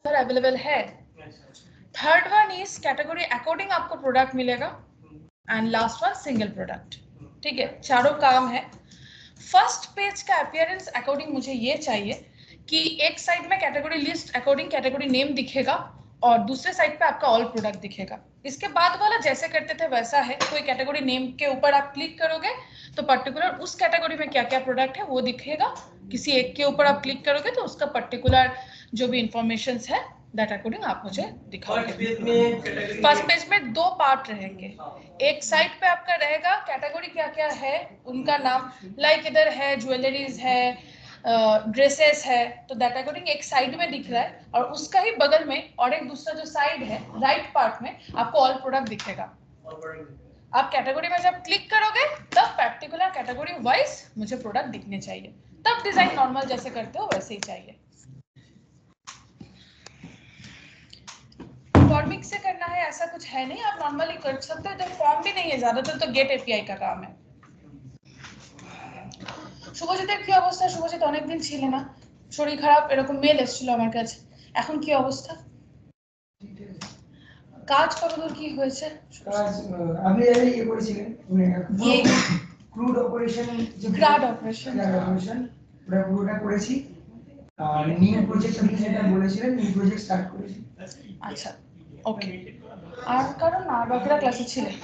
Sir available है। Third one is category according आपको product मिलेगा and last one single product. ठीक है, चारों काम है। फर्स्ट पेज का अपीयरेंस अकॉर्डिंग मुझे ये चाहिए कि एक साइड में category list according category name दिखेगा और दूसरे साइड पे आपका ऑल प्रोडक्ट दिखेगा। इसके बाद वाला जैसे करते थे वैसा है, कोई कैटेगरी नेम के ऊपर आप क्लिक करोगे तो पर्टिकुलर उस कैटेगरी में क्या क्या प्रोडक्ट है वो दिखेगा, किसी एक के ऊपर आप क्लिक करोगे तो उसका पर्टिकुलर जो भी इंफॉर्मेशन है दैट अकॉर्डिंग आप मुझे दिखाओगे। फर्स्ट पेज में दो पार्ट रहेंगे, एक साइड पे आपका रहेगा कैटेगरी क्या क्या है उनका नाम, लाइक इधर है ज्वेलरीज है, ड्रेसेस है, तो दैट अकॉर्डिंग एक साइड में दिख रहा है और उसका ही बगल में और एक दूसरा जो साइड है राइट पार्ट में आपको ऑल प्रोडक्ट दिखेगा। आप कैटेगरी में जब क्लिक करोगे तब पर्टिकुलर कैटेगरी वाइज मुझे प्रोडक्ट दिखने चाहिए, तब डिजाइन नॉर्मल जैसे करते हो वैसे ही चाहिए। फॉर्मिंग से करना है ऐसा कुछ है नहीं, आप नॉर्मली कर सकते हो, तो फॉर्म भी नहीं है, ज्यादातर तो गेट एपीआई का काम है। শুভজিতের কি অবস্থা? শুভজিৎ অনেকদিন ছিল না, শরীর খারাপ, এরকম মেল এসেছিল আমার কাছে, এখন কি অবস্থা? কাজ কতদূর কি হয়েছে? কাজ আপনি ইয়ে করেছিলেন ক্রুড অপারেশন, যে গ্রাড অপারেশন ওটা পুরোটা করেছি। আর নিউ প্রজেক্ট আপনি যেটা বলেছিলেন নিউ প্রজেক্ট স্টার্ট করেছি। আচ্ছা ওকে। আর কারণ আর বাকিরা ক্লাসে ছিলেন?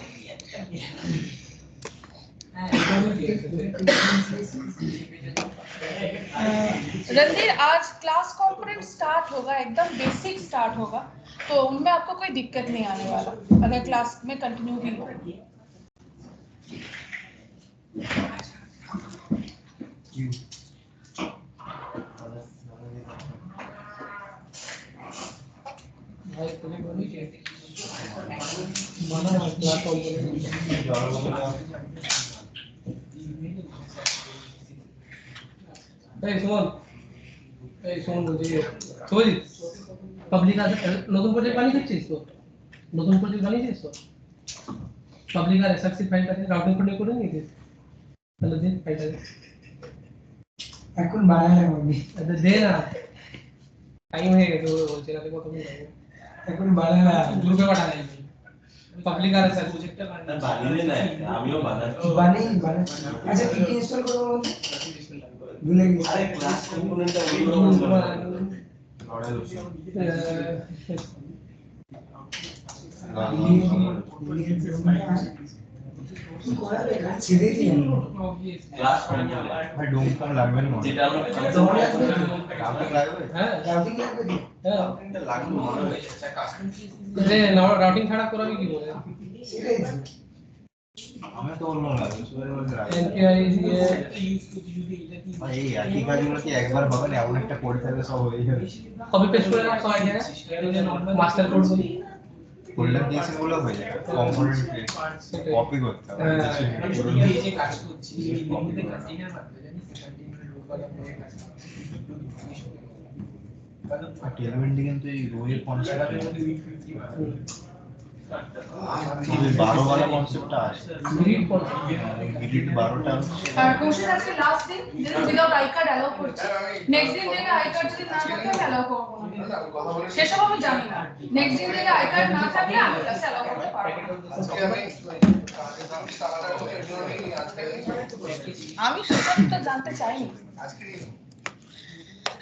रणधीर आज क्लास कंपोनेंट स्टार्ट होगा, एकदम बेसिक स्टार्ट होगा, तो उनमें आपको कोई दिक्कत नहीं आने वाला अगर क्लास में कंटिन्यू भी हो। पब्लिक নতুন প্রজেক্ট বানিয়েছিস তো? নতুন প্রজেক্ট বানিয়েছিস তো? পাবলিক আর এসএসসি ফাইলটা রাউটিং করে নিয়েছিস? তাহলে দিন ফাইলটা এখন বানালাম আমি। আচ্ছা দে না, টাইম হয়ে গেছে বলছে না, কত মিনিট হবে? এখন বানালাম, গ্রুপে পাঠালে পাবলিক আর এসএসসি প্রজেক্টটা বানিয়ে না, আমিও বানাচ্ছি। বানাচ্ছি। আচ্ছা কি কি ইনস্টল করব বলতে ভুলে গেছি। আরে ক্লাস কম্পোনেন্টটা ওগুলো কি করা যায় না ছেড়ে দিই ক্লাস কম্পোনেন্ট ভাই ডোম ফর্ম লাগবে না যেটা আমরা রাউটিং লাগবে। হ্যাঁ রাউটিং লাগবে কি? হ্যাঁ এটা লাগবে মনে হয়। রে রাউটিং ছাড়া করাবি কি বলে? সেটাই তো। আমি তো বলবো না সুপার বলতে রাখি এনপিআই দিয়ে ভাই এই একই কাজগুলো কি একবার হবে না, এমন একটা কোড থাকলে সব হয়ে যাবে। কপি পেস্ট করে রাখ সবাই জায়গায়, মাস্টার কোড বলি ফোল্ডার দিয়েছে বলে হয়ে যাবে, কম্পোনেন্ট কপি করতে হবে। এই যে কাজ করছি এই বিন্দুতে কন্টেইনার মারতে জানিস কন্টেইনারের লোকাল আর টেলমেন্টে কিন্তু এই রোয়ের কনসেপ্ট এই 12 वाला কনসেপ্টটা আছে, গ্রিড করতে গ্রিড 12টা আর কোশ্চেন আজকে লাস্ট দিন যেদিন উইদাউট আই কার্ড অ্যালাউ করছে, নেক্সট দিন থেকে আই কার্ড যদি না থাকে আমি অ্যালাউ করব না, সেসব আমি জানি না। নেক্সট দিন থেকে আই কার্ড না থাকলে আমি ক্লাসে অ্যালাউ করতে পারবো না। আমি সেটা জানতে চাইনি।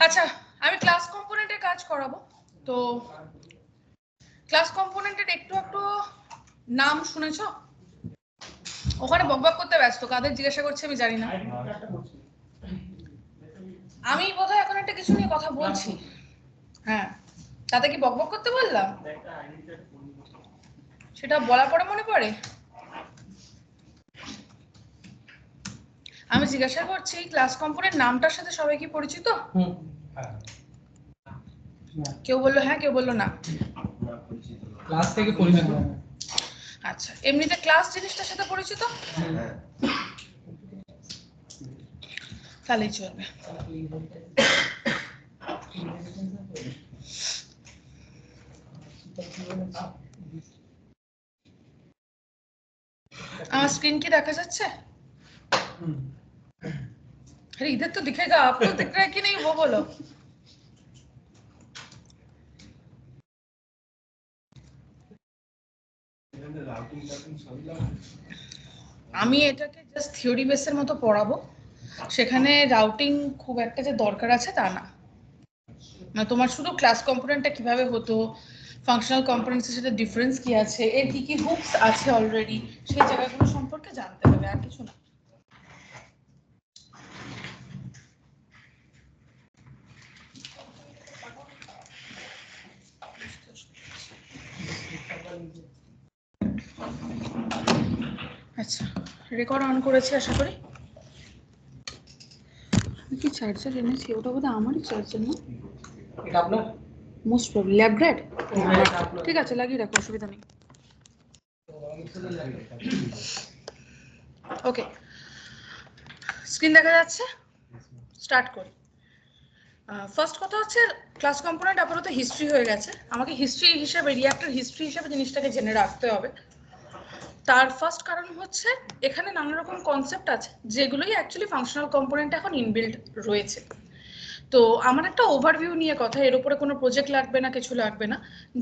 আচ্ছা আমি ক্লাস কম্পোনেন্টের কাজ করাবো, তো ক্লাস কম্পোনেন্টের একটু একটু নাম শুনেছো? ওখানে বকবক করতে ব্যস্ত, কাদের জিজ্ঞাসা করছে আমি জানি না। আমি বোধহয় এখন একটা কিছু নিয়ে কথা বলছি, হ্যাঁ তাতে কি বকবক করতে বললাম? সেটা বলার পরে মনে পড়ে। আমি জিজ্ঞাসা করছি ক্লাস কম্পোনেন্ট নামটার সাথে সবাই কি পরিচিত? কেউ বললো হ্যাঁ, কেউ বললো না। ক্লাস থেকে পরিচিত। আচ্ছা এমনিতে ক্লাস জিনিসটার সাথে পরিচিত? তাহলেই চলবে। আমার स्क्रीन की দেখা যাচ্ছে? अरे इधर तो दिखेगा, आपको दिख रहा है कि नहीं वो बोलो। আমি এটাকে জাস্ট থিওরি বেসের মতো পড়াবো, সেখানে রাউটিং খুব একটা যে দরকার আছে তা না। মানে তোমার শুধু ক্লাস কম্পোনেন্টটা কিভাবে হতো, ফাংশনাল কম্পোনেন্টসের সাথে ডিফারেন্স কি আছে, এর কি কি হুকস আছে অলরেডি, সেই জায়গাগুলো সম্পর্কে জানতে হবে, আর কিছু না। আচ্ছা, রেকর্ড অন করেছি আশা করি। আমি কি চার্জার এনেছি? ওটা বোধহয় আমারই চার্জার না? এটা আপনার? Most probably lab grade. এটা আপনার। ঠিক আছে, লাগিয়ে রাখো, অসুবিধা নেই। ওকে, স্ক্রিন দেখা যাচ্ছে? স্টার্ট করি। ফার্স্ট কথা হচ্ছে ক্লাস কম্পোনেন্ট আপাতত হিস্ট্রি হয়ে গেছে, আমাকে হিস্ট্রি হিসেবে, রিঅ্যাক্টর হিস্ট্রি হিসেবে জিনিসটাকে জেনে রাখতে হবে। তার ফার্স্ট কারণ হচ্ছে এখানে নানা রকম কনসেপ্ট আছে যেগুলোই অ্যাকচুয়ালি ফাংশনাল কম্পোনেন্ট এখন ইনবিল্ড রয়েছে। তো আমার একটা ওভারভিউ নিয়ে কথা, এর উপরে কোনো প্রজেক্ট লাগবে না, কিছু লাগবে না,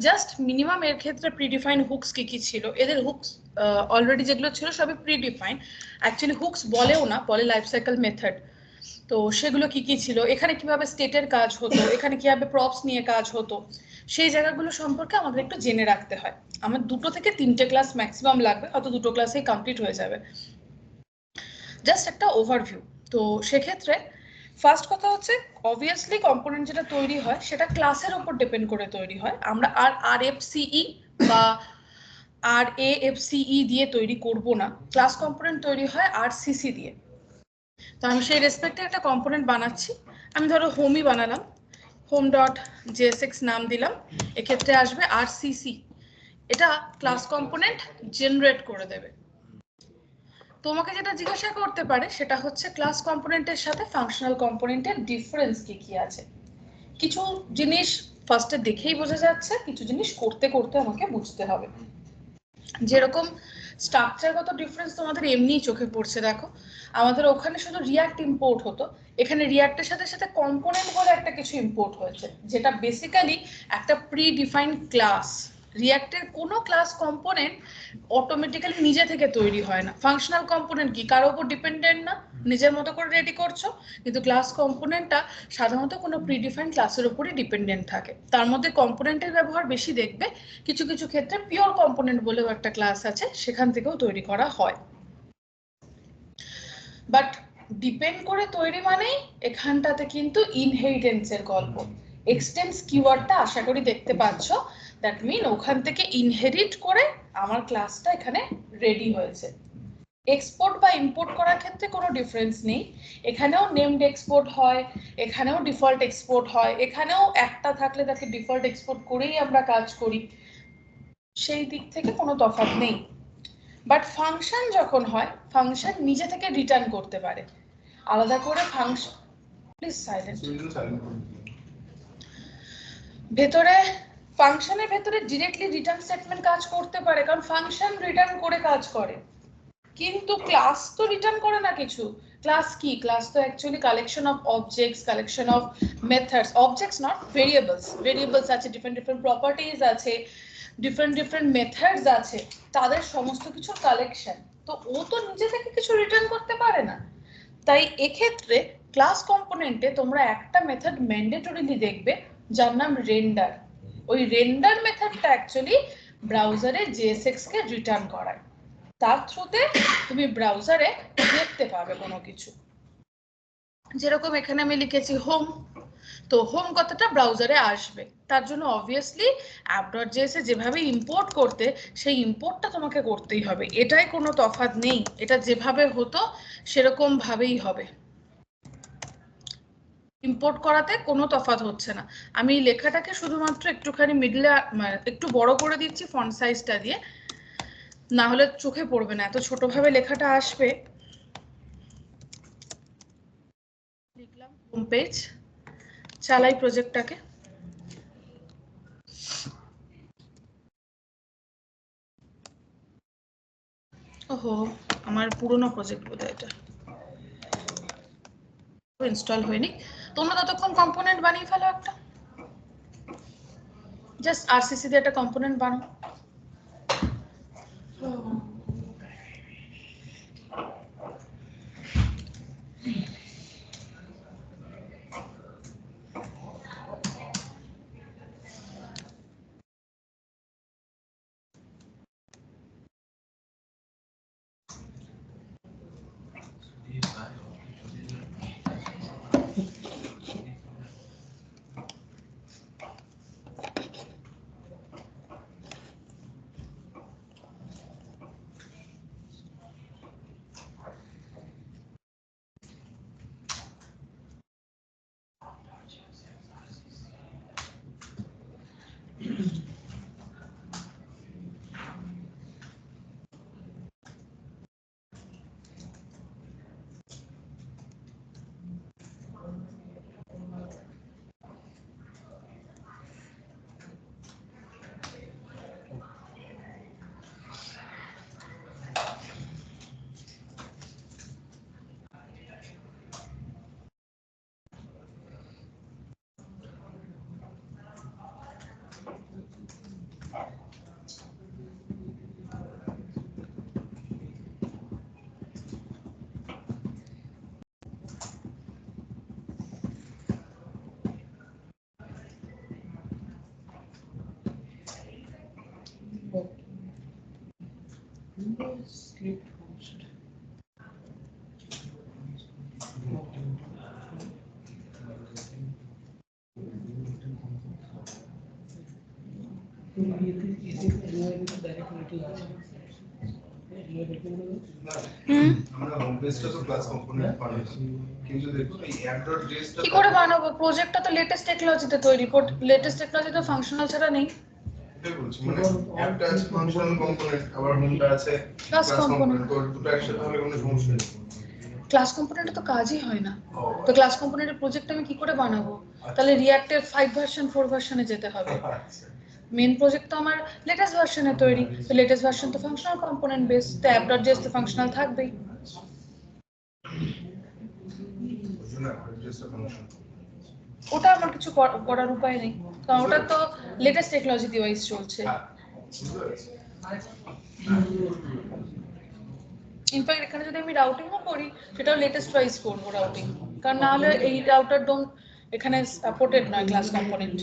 জাস্ট মিনিমাম এর ক্ষেত্রে প্রিডিফাইন হুকস কি কি ছিল। এদের হুকস অলরেডি যেগুলো ছিল সবই প্রিডিফাইন, অ্যাকচুয়ালি হুকস বলেও না, বলে লাইফ সাইকেল মেথড। তো সেগুলো কি কি ছিল, এখানে কিভাবে স্টেটের কাজ হতো, এখানে কিভাবে প্রপস নিয়ে কাজ হতো, সেই জায়গাগুলো সম্পর্কে আমাদের একটু জেনে রাখতে হয়। আমার 2 থেকে 3টে ক্লাস ম্যাক্সিমাম লাগবে, হয়তো 2টো ক্লাসেই কমপ্লিট হয়ে যাবে, জাস্ট একটা ওভারভিউ। তো সেক্ষেত্রে ফার্স্ট কথা হচ্ছে অবভিয়াসলি কম্পোনেন্ট যেটা তৈরি হয় সেটা ক্লাসের উপর ডিপেন্ড করে তৈরি হয়। আমরা আর এফ সিই বা আর এ এফ সিই দিয়ে তৈরি করব না, ক্লাস কম্পোনেন্ট তৈরি হয় আর সিসি দিয়ে। তো আমি সেই রেসপেক্টে একটা কম্পোনেন্ট বানাচ্ছি। আমি ধরো হোমই বানালাম, হোম ডট জেএসএক্স নাম দিলাম, এক্ষেত্রে আসবে আর সিসি, এটা ক্লাস কম্পোনেন্ট জেনারেট করে দেবে। তোমাকে যেটা জিজ্ঞাসা করতে পারে সেটা হচ্ছে ক্লাস কম্পোনেন্টের সাথে ফাংশনাল কম্পোনেন্টের ডিফারেন্স কি কি আছে। কিছু জিনিস ফার্স্টে দেখেই বোঝা যাচ্ছে, কিছু জিনিস করতে করতে আমাকে বুঝতে হবে। যেরকম স্ট্রাকচারগত ডিফারেন্স তোমাদের এমনিই চোখে পড়ছে, দেখো আমাদের ওখানে শুধু রিয়াক্ট ইম্পোর্ট হতো, এখানে রিয়াক্টের সাথে সাথে কম্পোনেন্ট বলে একটা কিছু ইম্পোর্ট হয়েছে, যেটা বেসিক্যালি একটা প্রি ডিফাইন্ড ক্লাস। রিয়াক্টের কোনো ক্লাস কম্পোনেন্ট অটোমেটিক্যালি নিজে থেকে তৈরি হয় না। ফাংশনাল কম্পোনেন্ট কি কারোর উপর ডিপেন্ডেন্ট না, নিজের মতো করে রেডি করছো, কিন্তু ক্লাস কম্পোনেন্টটা সাধারণত কোনো প্রিডিফাইন্ড ক্লাসের উপরই ডিপেন্ডেন্ট থাকে। তার মধ্যে কম্পোনেন্টের ব্যবহার বেশি দেখবে, কিছু কিছু ক্ষেত্রে পিওর কম্পোনেন্ট বলেও একটা ক্লাস আছে, সেখান থেকেও তৈরি করা হয়। বাট ডিপেন্ড করে তৈরি মানেই এখানটাতে কিন্তু ইনহেরিটেন্সের গল্প। এক্সটেন্স কিওয়ার্ডটা আশা করি দেখতে পাচ্ছ, দ্যাট মিন ওখান থেকে ইনহেরিট করে আমার ক্লাসটা এখানে রেডি হয়েছে। এক্সপোর্ট বা ইম্পোর্ট করার ক্ষেত্রে কোনো ডিফারেন্স নেই, এখানেও নেমড এক্সপোর্ট হয়, এখানেও ডিফল্ট এক্সপোর্ট হয়, এখানেও একটা থাকলে তাকে ডিফল্ট এক্সপোর্ট করেই আমরা কাজ করি, সেই দিক থেকে কোনো তফাৎ নেই। বাট ফাংশন যখন হয়, ফাংশন নিজে থেকে রিটার্ন করতে পারে, আলাদা করে ফাংশন, প্লিজ সাইলেন্ট, ভেতরে ফাংশনের ভেতরে ডিরেক্টলি রিটার্ন স্টেটমেন্ট কাজ করতে পারে, কারণ ফাংশন রিটার্ন করে কাজ করে, কিন্তু ক্লাস তো রিটার্ন করে না কিছু। ক্লাস কি, ক্লাস তো actually collection of objects, collection of methods, objects not variables, variables আছে, ডিফারেন্ট ডিফারেন্ট প্রপার্টিজ আছে, ডিফারেন্ট ডিফারেন্ট মেথডস আছে, তাদের সমস্ত কিছুর কালেকশন। তো ও তো নিজে থেকে কিছু রিটার্ন করতে পারে না। তাই এক্ষেত্রে ক্লাস কম্পোনেন্টে তোমরা একটা মেথড ম্যান্ডেটরিলি দেখবে যার নাম রেন্ডার। ওই রেন্ডার মেথডটা অ্যাকচুয়ালি ব্রাউজারে জেএসএক্স কে রিটার্ন করায়, তার থ্রুতে তুমি ব্রাউজারে দেখতে পাবে কোনো কিছু। যেরকম এখানে আমি লিখেছি হোম, তো হোম কথাটা ব্রাউজারে আসবে, তার জন্য অবভিয়াসলি app.js এ যেভাবে ইম্পোর্ট করতে, সেই ইম্পোর্টটা তোমাকে করতেই হবে, এটাই কোনো তফাৎ নেই, এটা যেভাবে হতো সেরকম ভাবেই হবে, ইম্পোর্ট করাতে কোনো তফাৎ হচ্ছে না। আমি লেখাটাকে শুধুমাত্র একটুখানি মিডলে একটু বড় করে দিচ্ছি ফন্ট সাইজটা দিয়ে, না হলে চোখে পড়বে না, এত ছোটভাবে লেখাটা আসবে। লিখলাম হোম পেজ, চালাই প্রজেক্টটাকে। ওহো, আমার পুরনো প্রজেক্ট বোধহয় এটা, ইনস্টল হয়নি। তোমরা ততক্ষণ কম্পোনেন্ট বানিয়ে ফেলো একটা, জাস্ট আরসিসি দিয়ে একটা কম্পোনেন্ট বানাও। Script host. আমরা হোম পেজটা তো ক্লাস কম্পোনেন্ট বানাই কিন্তু দেখো এই app.js টা কি করে বানাবো? প্রজেক্টটা তো লেটেস্ট টেকনোলজিতে তৈরি, লেটেস্ট টেকনোলজি তো ফাংশনাল ছাড়া নেই। এটাই বলছি মানে অ্যাপটা আছে ফাংশনাল কম্পোনেন্ট আবার হোমটা আছে Class component। তো দুটো একসাথে হলে কোনো সমস্যা নেই। ক্লাস কম্পোনেন্টে তো কাজই হয় না, ও, তো ক্লাস কম্পোনেন্টের প্রজেক্ট আমি কি করে বানাবো? তাহলে রিঅ্যাক্টের 5 ভার্সন 4 ভার্সনে যেতে হবে। আচ্ছা মেন প্রজেক্ট তো আমার লেটেস্ট ভার্সনে তৈরি, তো লেটেস্ট ভার্সন তো ফাংশনাল কম্পোনেন্ট বেস, তো app.js তো ফাংশনাল থাকবেই। বুঝলে app.js টা ফাংশন ওটা আমার কিছু করার উপায় নেই, কারণ ওটা তো লেটেস্ট টেকনোলজি ডিভাইস চলছে। বুঝতে পেরেছি ইনফ্যাক্ট এখানে যদি আমি রাউটিংও করি সেটাও লেটেস্ট ওয়াইজ করবো রাউটিং, কারণ না হলে এই রাউটার ডোন্ট এখানে সাপোর্টেড নয় ক্লাস কম্পোনেন্ট।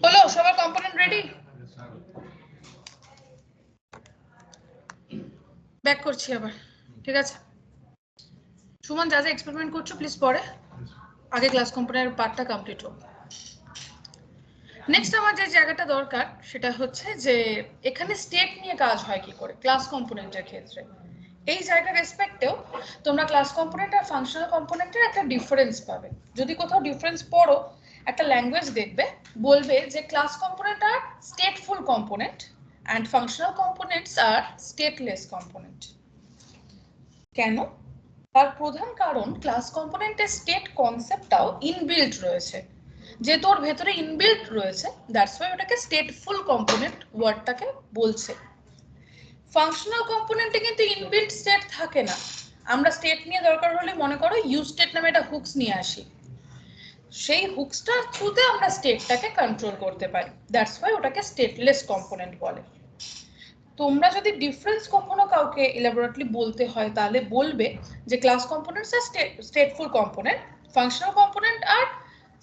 হলো সবার কম্পোনেন্ট রেডি? ব্যাক করছি আবার, ঠিক আছে? সুমন যা যা এক্সপেরিমেন্ট করছো প্লিজ পরে, আগে ক্লাস কম্পোনেন্টের পার্টটা কমপ্লিট হোক। নেক্সট আমার যে জায়গাটা দরকার সেটা হচ্ছে যে এখানে স্টেট নিয়ে কাজ হয় কি করে ক্লাস কম্পোনেন্টের ক্ষেত্রে। এই জায়গার রেসপেক্টেও তোমরা ক্লাস কম্পোনেন্ট আর ফাংশনাল কম্পোনেন্টের একটা ডিফারেন্স পাবে। যদি কোথাও ডিফারেন্স পড়ো, একটা ল্যাঙ্গুয়েজ দেখবে বলবে যে ক্লাস কম্পোনেন্ট আর stateful component and functional components আর স্টেটলেস কম্পোনেন্ট। কেন? তার প্রধান কারণ ক্লাস কম্পোনেন্টের স্টেট কনসেপ্টটাও ইনবিল্ট রয়েছে, যে তোর ভেতরে ইনবিল্ট রয়েছে, দ্যাটস ওয়াই ওটাকে স্টেটফুল কম্পোনেন্ট ওয়ার্ডটাকে বলছে। ফাংশনাল কম্পোনেন্টে কিন্তু ইনবিল্ট স্টেট থাকে না। আমরা স্টেট নিয়ে দরকার হলে মনে করো ইউজ স্টেট নামে একটা হুকস নিয়ে আসি, সেই হুকসটার থ্রুতে আমরা স্টেটটাকে কন্ট্রোল করতে পারি, দ্যাটস ওয়াই ওটাকে স্টেটলেস কম্পোনেন্ট বলে। তোমরা যদি ডিফারেন্স কখনো কাউকে ইলাবোরেটলি বলতে হয় তাহলে বলবে যে ক্লাস কম্পোনেন্টস আর স্টেটফুল কম্পোনেন্ট, ফাংশনাল কম্পোনেন্ট আর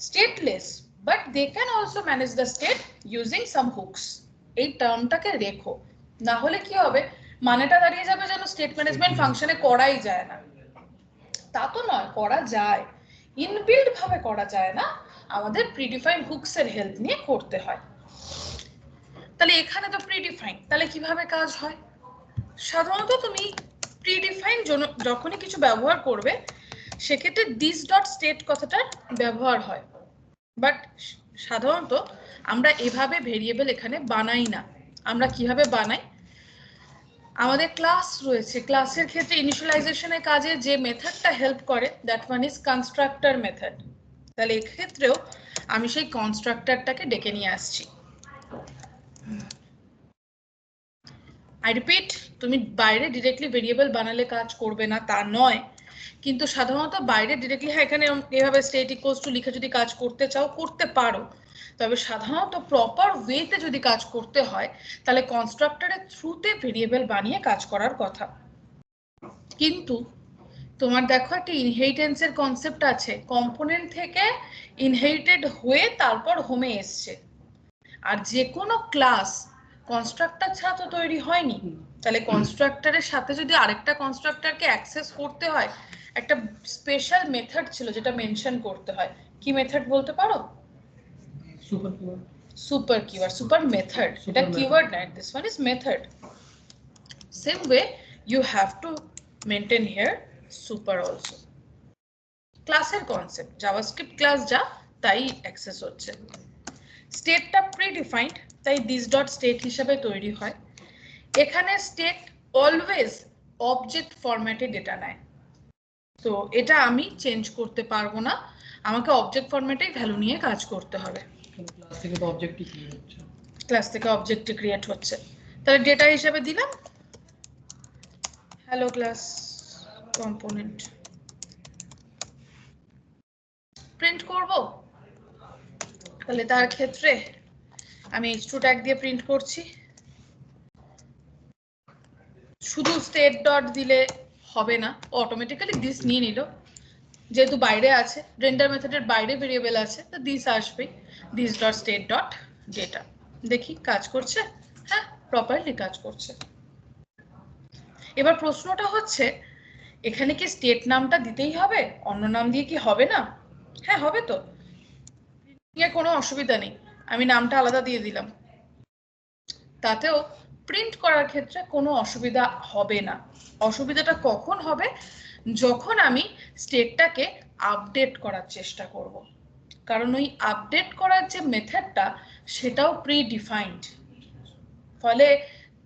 stateless, but they can also manage the state using some hooks. এই টার্মটাকে রেখো, না হলে কি হবে মানেটা দাঁড়িয়ে যাবে যেন স্টেট ম্যানেজমেন্ট ফাংশনে করাই যায় না। তা তো নয়, করা যায়, ইনবিল্ট ভাবে করা যায় না, আমাদের প্রিডিফাইন্ড হুকস এর হেল্প নিয়ে করতে হয়। তাহলে এখানে তো প্রিডিফাইন, তাহলে কিভাবে কাজ হয়? সাধারণত তুমি প্রিডিফাইন যখনই কিছু ব্যবহার করবে সেক্ষেত্রে দিস ডট স্টেট কথাটার ব্যবহার হয়, বাট সাধারণত আমরা এভাবে ভেরিয়েবল এখানে বানাই না। আমরা কিভাবে বানাই? আমাদের ক্লাস রয়েছে, ক্লাসের ক্ষেত্রে ইনিশিয়ালাইজেশনের কাজে যে মেথডটা হেল্প করে that one is constructor method. তাহলে এক্ষেত্রেও আমি সেই কনস্ট্রাক্টরটাকে ডেকে নিয়ে আসছি। আই রিপিট, তুমি বাইরে ডিরেক্টলি ভেরিয়েবল বানালে কাজ করবে না তা নয়, কিন্তু সাধারণত বাইরে ডিরেক্টলি হ্যাঁ এখানে এভাবে স্টেট ইকুয়ালস টু লিখে যদি কাজ করতে চাও করতে পারো, তবে সাধারণত প্রপার ওয়েতে যদি কাজ করতে হয় তাহলে কনস্ট্রাক্টরের থ্রুতে ভেরিয়েবল বানিয়ে কাজ করার কথা। কিন্তু তোমার দেখো একটা ইনহেরিটেন্সের কনসেপ্ট আছে, কম্পোনেন্ট থেকে ইনহেরিটেড হয়ে তারপর হোমে এসছে, আর যে কোনো ক্লাস কনস্ট্রাক্টর ছাড়া তো তৈরি হয়নি। তাহলে কনস্ট্রাক্টরের সাথে যদি আরেকটা কনস্ট্রাক্টরকে অ্যাক্সেস করতে হয়, একটা স্পেশাল মেথড ছিল যেটা মেনশন করতে হয়। কি মেথড বলতে পারো? Super keyword, super method. এটা কিওয়ার্ড না, this one is method. Same way you have to maintain here super also. ক্লাসের কনসেপ্ট, জাভাস্ক্রিপ্ট ক্লাস যা তাই অ্যাক্সেস হচ্ছে। স্টেটটা প্রিডিফাইন্ড, তাই দিস ডট স্টেট হিসেবে তৈরি হয়। এখানে স্টেট অলওয়েজ অবজেক্ট ফরম্যাটে ডেটা নেয়, তো এটা আমি চেঞ্জ করতে পারবো না, আমাকে অবজেক্ট ফরম্যাটেই ভ্যালু নিয়ে কাজ করতে হবে। ক্লাস থেকে তো অবজেক্টই ক্রিয়েট হচ্ছে, ক্লাস থেকে অবজেক্টই ক্রিয়েট হচ্ছে। তাহলে ডেটা হিসেবে দিলাম হ্যালো ক্লাস কম্পোনেন্ট, প্রিন্ট করব, তাহলে তার ক্ষেত্রে আমি H2 ট্যাগ দিয়ে প্রিন্ট করছি। শুধু স্টেট ডট দিলে হবে না, অটোমেটিক্যালি দিস নিয়ে নিল, যেহেতু বাইরে আছে, রেন্ডার মেথডের বাইরে ভেরিয়েবল আছে, তো দিস আসবে, this dot state dot data. দেখি কাজ করছে, হ্যাঁ প্রপারলি কাজ করছে। এবার প্রশ্নটা হচ্ছে এখানে কি স্টেট নামটা দিতেই হবে, অন্য নাম দিয়ে কি হবে না? হ্যাঁ হবে তো, কোনো অসুবিধা নেই, আমি নামটা আলাদা দিয়ে দিলাম, তাতেও প্রিন্ট করার ক্ষেত্রে কোনো অসুবিধা হবে না। অসুবিধাটা কখন হবে, যখন আমি স্টেটটাকে আপডেট করার চেষ্টা করব, কারণ ওই আপডেট করার যে মেথডটা সেটাও প্রি ডিফাইন্ড, ফলে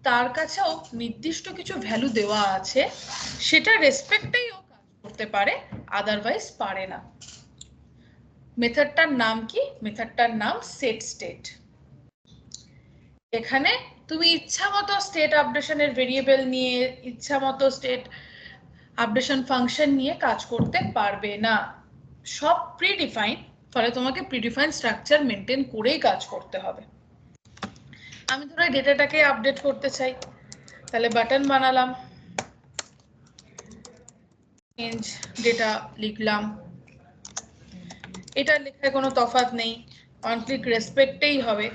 তার কাছেও নির্দিষ্ট কিছু ভ্যালু দেওয়া আছে, সেটা রেসপেক্টেই ও কাজ করতে পারে, আদারওয়াইজ পারে না। মেথডটার নাম কি? মেথডটার নাম সেট স্টেট। এখানে তুমি ইচ্ছা মতো স্টেট আপডেশনের ভেরিয়েবল নিয়ে, ইচ্ছা মতো স্টেট আপডেশন ফাংশন নিয়ে কাজ করতে পারবে না, সব প্রিডিফাইন, ফলে তোমাকে প্রিডিফাইন স্ট্রাকচার মেনটেন করেই কাজ করতে হবে। আমি ধরো এই ডেটাটাকে আপডেট করতে চাই, তাহলে বাটন বানালাম, চেঞ্জ ডেটা লিখলাম, এটা লেখায় কোনো তফাৎ নেই, অন ক্লিক রেসপেক্টেই হবে,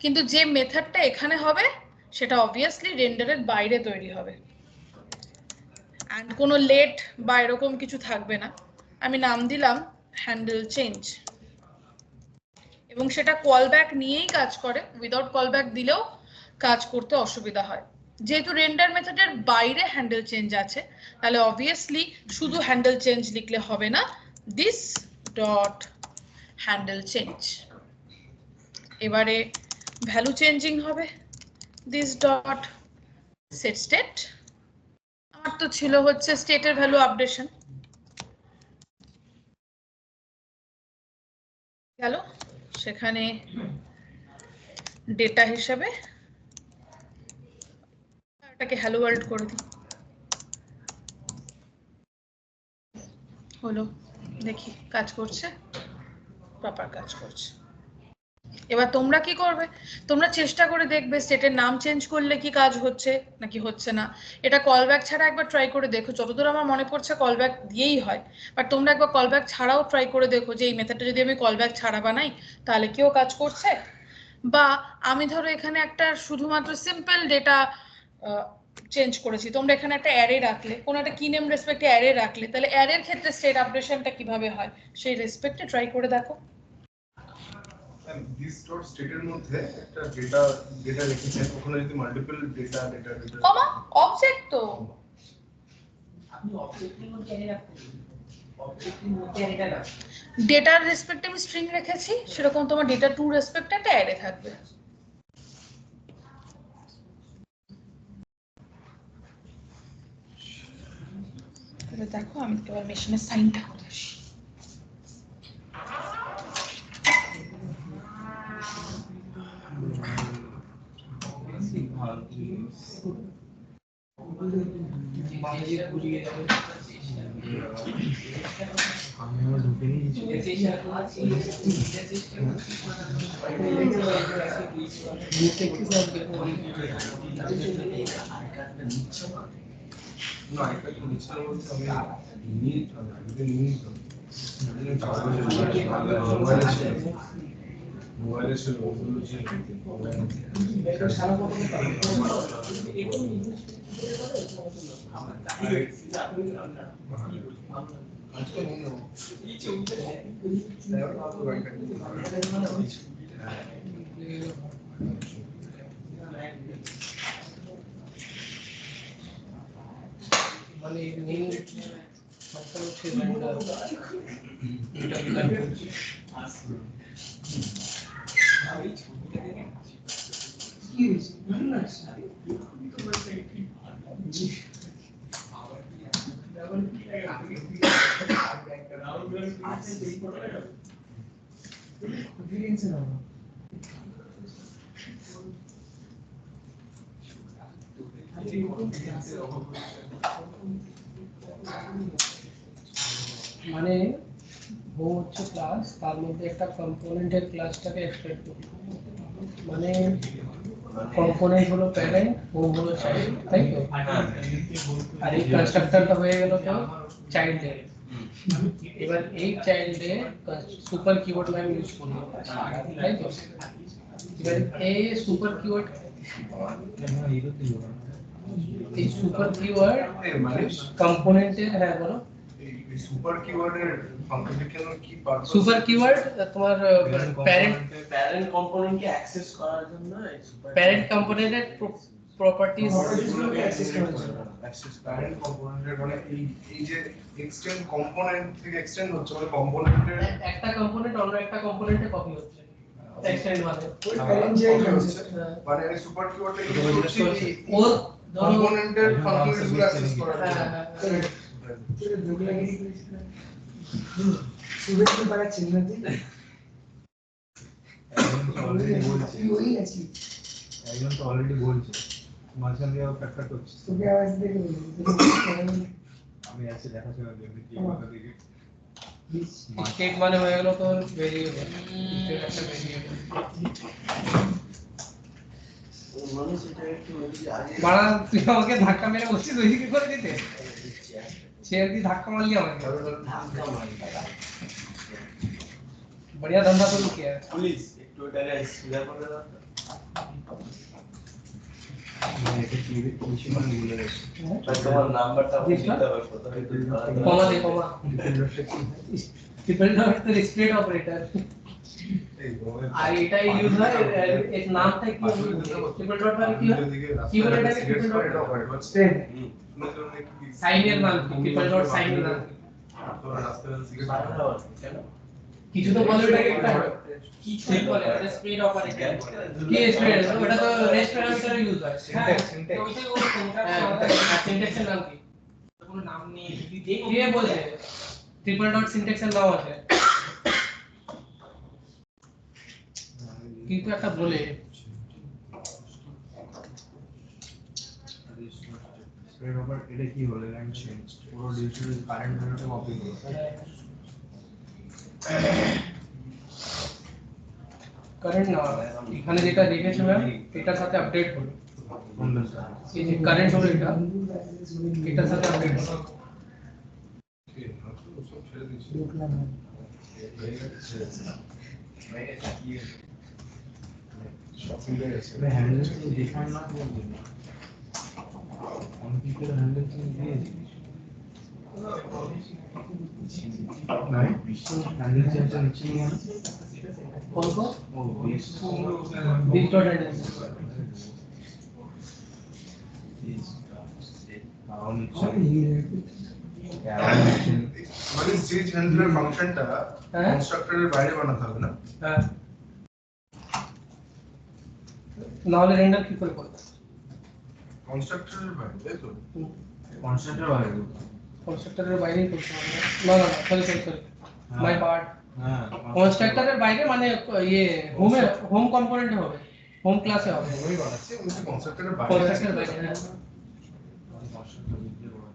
কিন্তু যে মেথডটা এখানে হবে সেটা অবভিয়াসলি রেন্ডারের বাইরে তৈরি হবে, এন্ড কোনো লেট বা এরকম কিছু থাকবে না। আমি নাম দিলাম হ্যান্ডেল চেঞ্জ, এবং সেটা কলব্যাক নিয়েই কাজ করে, উইদাউট কলব্যাক দিলেও কাজ করতে অসুবিধা হয়। যেহেতু রেন্ডার মেথডের বাইরে হ্যান্ডেল চেঞ্জ আছে, তাহলে অবভিয়াসলি শুধু হ্যান্ডেল চেঞ্জ লিখলে হবে না, দিস ডট হ্যান্ডেল চেঞ্জ। এবারে ভ্যালু চেঞ্জিং হবে, দিস ডট সেট স্টেট। আমার তো ছিল হচ্ছে স্টেটের ভ্যালু আপডেশন, গেল সেখানে ডেটা হিসাবে এটাকে হ্যালো ওয়ার্ল্ড করে দিই, হলো, দেখি কাজ করছে, প্রপার কাজ করছে। এবার তোমরা কি করবে, তোমরা চেষ্টা করে দেখবে স্টেটের নাম চেঞ্জ করলে কি কাজ হচ্ছে নাকি হচ্ছে না। এটা কলব্যাক ছাড়া একবার ট্রাই করে দেখো, যতদূর আমার মনে পড়ছে কলব্যাক দিয়েই হয়, বাট তোমরা একবার কলব্যাক ছাড়াও ট্রাই করে দেখো যে এই মেথডটা যদি আমি কলব্যাক ছাড়া বানাই তাহলে কিও কাজ করছে। বা আমি ধরো এখানে একটা শুধুমাত্র সিম্পল ডেটা চেঞ্জ করেছি, তোমরা এখানে একটা অ্যারে রাখলে, কোনো একটা কি নেম রেসপেক্টে অ্যারে রাখলে, তাহলে অ্যারের ক্ষেত্রে স্টেট আপডেশনটা কিভাবে হয় সেই রেসপেক্টে ট্রাই করে দেখো। দিস ডট স্টেটের মধ্যে একটা ডেটা রেখেছেন, ওখানে যদি মাল্টিপল ডেটা কমা অবজেক্ট, তো আপনি অবজেক্টের মধ্যে অ্যারে রাখতে পারেন, অবজেক্টের মধ্যে অ্যারেটা রাখতে ডেটার রেসপেক্টে আমি স্ট্রিং রেখেছি, সেরকম তোমার ডেটা টু রেসপেক্টে একটা অ্যারে থাকবে। তাহলে দেখো আমি এবার মেশিনের সাইনটা করে আসি। বাংলাদেশে ঘুরিয়ে যাবে। আমি আমার ঢুকে নিয়েছি। না, একটা নিশ্চয় বলতে আমি নিট মোবাইলে ছিল ওগুলো ছিল মানে মেইন সমস্যা হচ্ছে রেন্ডার এটা রিটার্ন করছি। মানে হোম হচ্ছে ক্লাস, তার মধ্যে একটা কম্পোনেন্টের ক্লাসটাকে এক্সট্রাক্ট করি, মানে কম্পোনেন্ট হলো প্যারেন্ট, হোম হলো চাইল্ড, তাই তো? আর এই কনস্ট্রাক্টরটা হয়ে গেল তো চাইল্ডের। এবার এই চাইল্ডে সুপার কিওয়ার্ড আমি ইউজ করব, তাই তো? এবার এই সুপার কিওয়ার্ড, এই সুপার কিওয়ার্ড কম্পোনেন্টের, হ্যাঁ বলো। এই সুপার কিওয়ার্ডের ফাংশন কি পারপাস? সুপার কিওয়ার্ড তোমার প্যারেন্ট কম্পোনেন্টকে অ্যাক্সেস করার জন্য প্যারেন্ট কম্পোনেন্টের প্রপার্টিজ গুলোকে অ্যাক্সেস করার জন্য। অ্যাক্সেস প্যারেন্ট কম্পোনেন্টের মানে এই যে এক্সটেন্ড কম্পোনেন্ট থেকে এক্সটেন্ড হচ্ছে মানে কম্পোনেন্টের একটা কম্পোনেন্ট অন্য একটা কম্পোনেন্টে কপি হচ্ছে, এক্সটেন্ড মানে ওই প্যারেন্ট চাইল্ড হচ্ছে মানে এই সুপার কিওয়ার্ডটা ইউজ করছি ও ধরো কম্পোনেন্টের ফাংশনগুলো অ্যাক্সেস করার জন্য। সুবেশ পারা চিহ্ন দিই ওই আছে একজন তো অলরেডি বলছে, মাঝখান দিয়ে ফ্যাক্টর করছে। তোকে আওয়াজ দেখে আমি আছি দেখাশোনার জন্য কি কথা দেখে। স্টেট মানে হয়ে গেল তো ভেরিয়েবল, স্টেট একটা ভেরিয়েবল। বাড়া তুই আমাকে ধাক্কা মেরে বসিস ওইদিকে করে দিতে, সে আর কি ধাক্কা মারলি আমাকে। बढ़िया धंधा तो किया है। পুলিশ একটু এটাকে স্পিকার করে দাও তো। মানে এটা কি বেশি মানে ভুলে গেছে। আর তোমার নাম্বারটা আমি দিস না? দিতে পারবো তো একটু कॉमा दे कॉमा, ट्रिपल डॉट तो स्प्लिट ऑपरेटर, এই আর এটা ইউজ হয় এক নাম থাকে কি ট্রিপল ডট মানে কি হয়, কি বলে এটাকে ট্রিপল ডট স্টেপ সাইনের নাম কি, ট্রিপল ডট সাইনের নাম কি? কিছু তো বলে ওটাকে একটা কিছু বলে এটা স্প্লিট অপারেটর কি স্প্লিট, ওটা তো রেস্ট প্যারামিটার ইউজ হয়। হ্যাঁ ওইটাই ও সিনট্যাক্সের নাম কি, কোনো নাম নেই কে বলে ট্রিপল ডট সিনট্যাক্সের নাম আছে কিন্তু একটা বলে স্প্রেড ওভার এটা কি হলো, লাইন চেঞ্জ পুরো ডিজিটাল কারেন্ট ভ্যালুটা কপি হলো। কারেন্ট না এখানে যেটা রেখেছিলাম এটার সাথে আপডেট হলো, এই যে কারেন্ট হলো এটা এটার সাথে আপডেট হলো। হ্যান্ডেল ডিফাইন না করে দিন, অনেক কিছু হ্যান্ডেল দিয়ে দিন নাই, হ্যান্ডেল চেঞ্জটা নিচে নিয়ে আনো। कौन को ও বেস दिस डॉट एंड মানে স্টেজ হ্যান্ডলার ফাংশনটা হ্যাঁ। কনস্ট্রাক্টরের বাইরে বানাতে হবে না? हां নাহলে রেন্ডার কি করে করবে, কনস্ট্রাক্টরের বাইরে তাই তো? কনস্ট্রাক্টর বাইরে কনস্ট্রাক্টরের বাইরেই করতে হবে না না সরি মাই পার্ট। হ্যাঁ কনস্ট্রাক্টরের বাইরে মানে ইয়ে হোম কম্পোনেন্টে হবে, হোম ক্লাসে হবে, ওই বানাচ্ছে কিন্তু কনস্ট্রাক্টরের বাইরে কনস্ট্রাক্টরের বাইরে হ্যাঁ। কনস্ট্রাক্টর দিতে বলা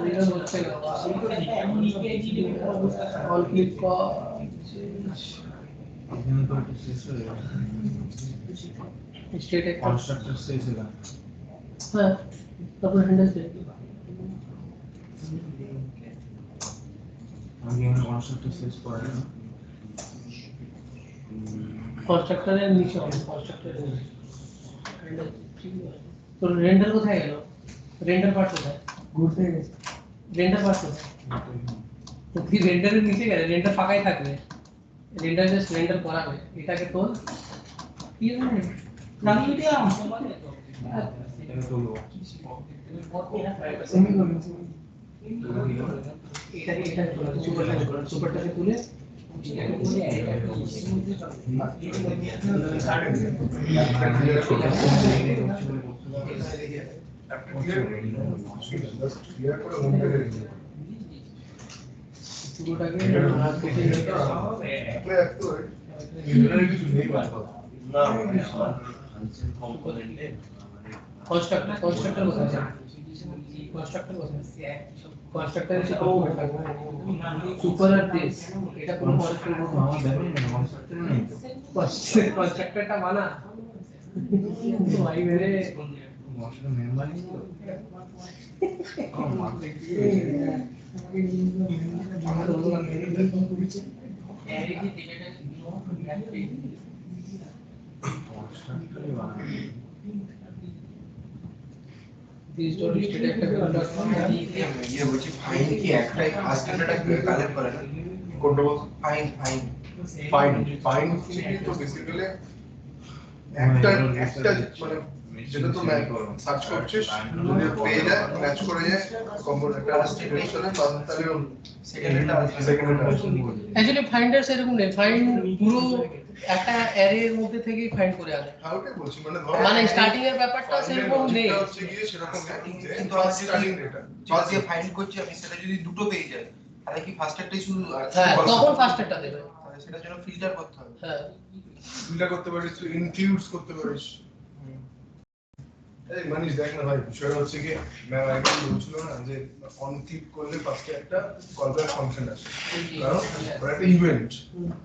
রিজন হচ্ছে না অল ক্লিক কর এখানে তো একটা শেষ হয়ে গেল, স্টেট একটা কনস্ট্রাক্টর শেষ হয়ে গেল। হ্যাঁ তারপর হ্যান্ডেল দে আমি এখানে কনস্ট্রাক্টর শেষ করে না, কনস্ট্রাক্টরের নিচে হবে, কনস্ট্রাক্টরের নিচে হ্যান্ডেল ঠিক আছে। তো রেন্ডার কোথায় গেল, রেন্ডার পার্ট কোথায়, ঘুরতে গেছে রেন্ডার পার্ট কোথায়, তো কি রেন্ডারের নিচে গেলে রেন্ডার ফাঁকাই থাকবে, রেন্ডার জাস্ট রেন্ডার করাবে এটাকে তোল কি জানি নামিয়ে দিলাম এটা তুলবো সেমিকোলন এটাকে এটা সুপারটাকে তুলে ক্লিয়ার করে হোম পেজে রেখে পুরোটাকে একটু ইউজারের কিছু নেই বাস না কম্পোনেন্টে কনস্ট্রাক্টর কোথায় আছে? কনস্ট্রাক্টর এসে সুপার আর দিস এটা কোনো কনস্ট্রাক্টরটা মানা ভাই মেরে ইয়ে বলছি ফাইন কি একটাই ফার্স্ট ডেটাটা কালেক্ট করে না কোনটা বলছো ফাইন হচ্ছে কি তো বেসিক্যালি একটা মানে যেটা তো সার্চ করছিস যদি পেয়ে যায় ম্যাচ করে যায় কম্পোনেন্ট একটা স্টেটমেন্টে তাহলে সেকেন্ডটা অ্যাকচুয়ালি ফাইন্ডার সেরকম নেই ফাইন্ড পুরো একটা অ্যারে এর মধ্যে থেকেই ফাইন্ড করে আনে হাউটাই বলছি মানে স্টার্টিং এর ব্যাপারটা সেরকম নেই হচ্ছে গিয়ে সেরকম কিন্তু স্টার্টিং ডেটা ফার্স্ট যে ফাইন্ড করছি আমি সেটা যদি দুটো পেয়ে যাই তাহলে কি ফার্স্ট এরটাই শুধু হ্যাঁ তখন ফার্স্টটা দেবে তাহলে সেটার জন্য ফিল্টার করতে হবে হ্যাঁ ফিল্টার করতে পারিস তুই ইনক্লুডস করতে পারিস এই মানিস দেখ না ভাই বিষয়টা হচ্ছে কি ম্যাম একদম বলছিল না যে অন ক্লিক করলে ফার্স্টে একটা কল ব্যাক ফাংশন আসে কারণ ওটা একটা ইভেন্ট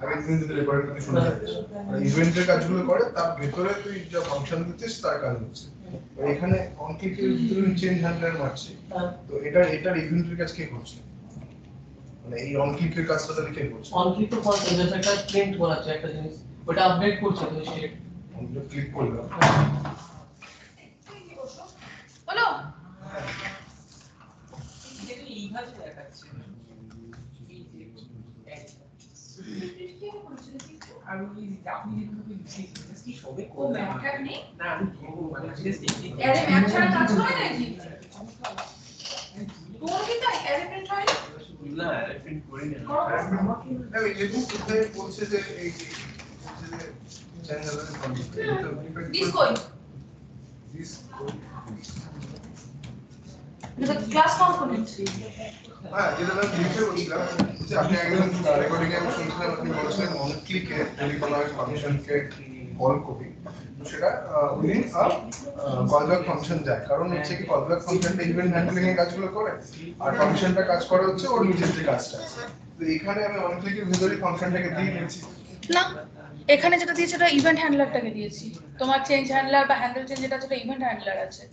আগে দিন যদি রেকর্ড করতে শুনে যাচ্ছিস ইভেন্টের কাজগুলো করে তার ভেতরে তুই যা ফাংশন দিচ্ছিস তার কাজ হচ্ছে তো এখানে অন ক্লিকের ভিতরে চেঞ্জ হ্যান্ডলার মারছে তো এটার ইভেন্টের কাজ কে করছে মানে এই অন ক্লিকের কাজটা তাহলে কে করছে অন ক্লিক তো ফার্স্ট জাস্ট একটা প্রিন্ট করাচ্ছে একটা জিনিস ওটা আপডেট করছে তো স্টেট অন ক্লিক করলাম বলো যেটা এইভাবে দেখাচ্ছে আর ওই আপনি যেভাবে লিখেছেন কি সবে ও ম্যাথ নেই না আমি মানে জাস্ট অ্যারে ম্যাথ ছাড়া কাজ হয় নাকি কোন কি তাই অ্যারে প্রিন্ট হয় না প্রিন্ট করি না না এই কোথায় বলছে যে এই চ্যানেলের দিস কই দিস এটা ক্লাস কম্পোনেন্ট হ্যাঁ যেটা আমি লিখে বলছিলাম যে আপনি একদম রেকর্ডিং এ আমি শুনছিলাম আপনি বলছিলেন অন ক্লিকে যদি কোনো ফাংশনকে কল করি তো সেটা উইদিন কলব্যাক ফাংশন যায় কারণ হচ্ছে কি কলব্যাক ফাংশনটা ইভেন্ট হ্যান্ডলিং এর কাজগুলো করে আর ফাংশনটা কাজ করে হচ্ছে ওর নিজের যে কাজটা তো এখানে আমি অন ক্লিকের ভিতরে ফাংশনটাকে দিয়ে দিয়েছি না এখানে যেটা দিয়েছে এটা ইভেন্ট হ্যান্ডলারটাকে দিয়েছি তোমার চেঞ্জ হ্যান্ডলার বা হ্যান্ডেল চেঞ্জ যেটা যেটা ইভেন্ট হ্যান্ডলার আছে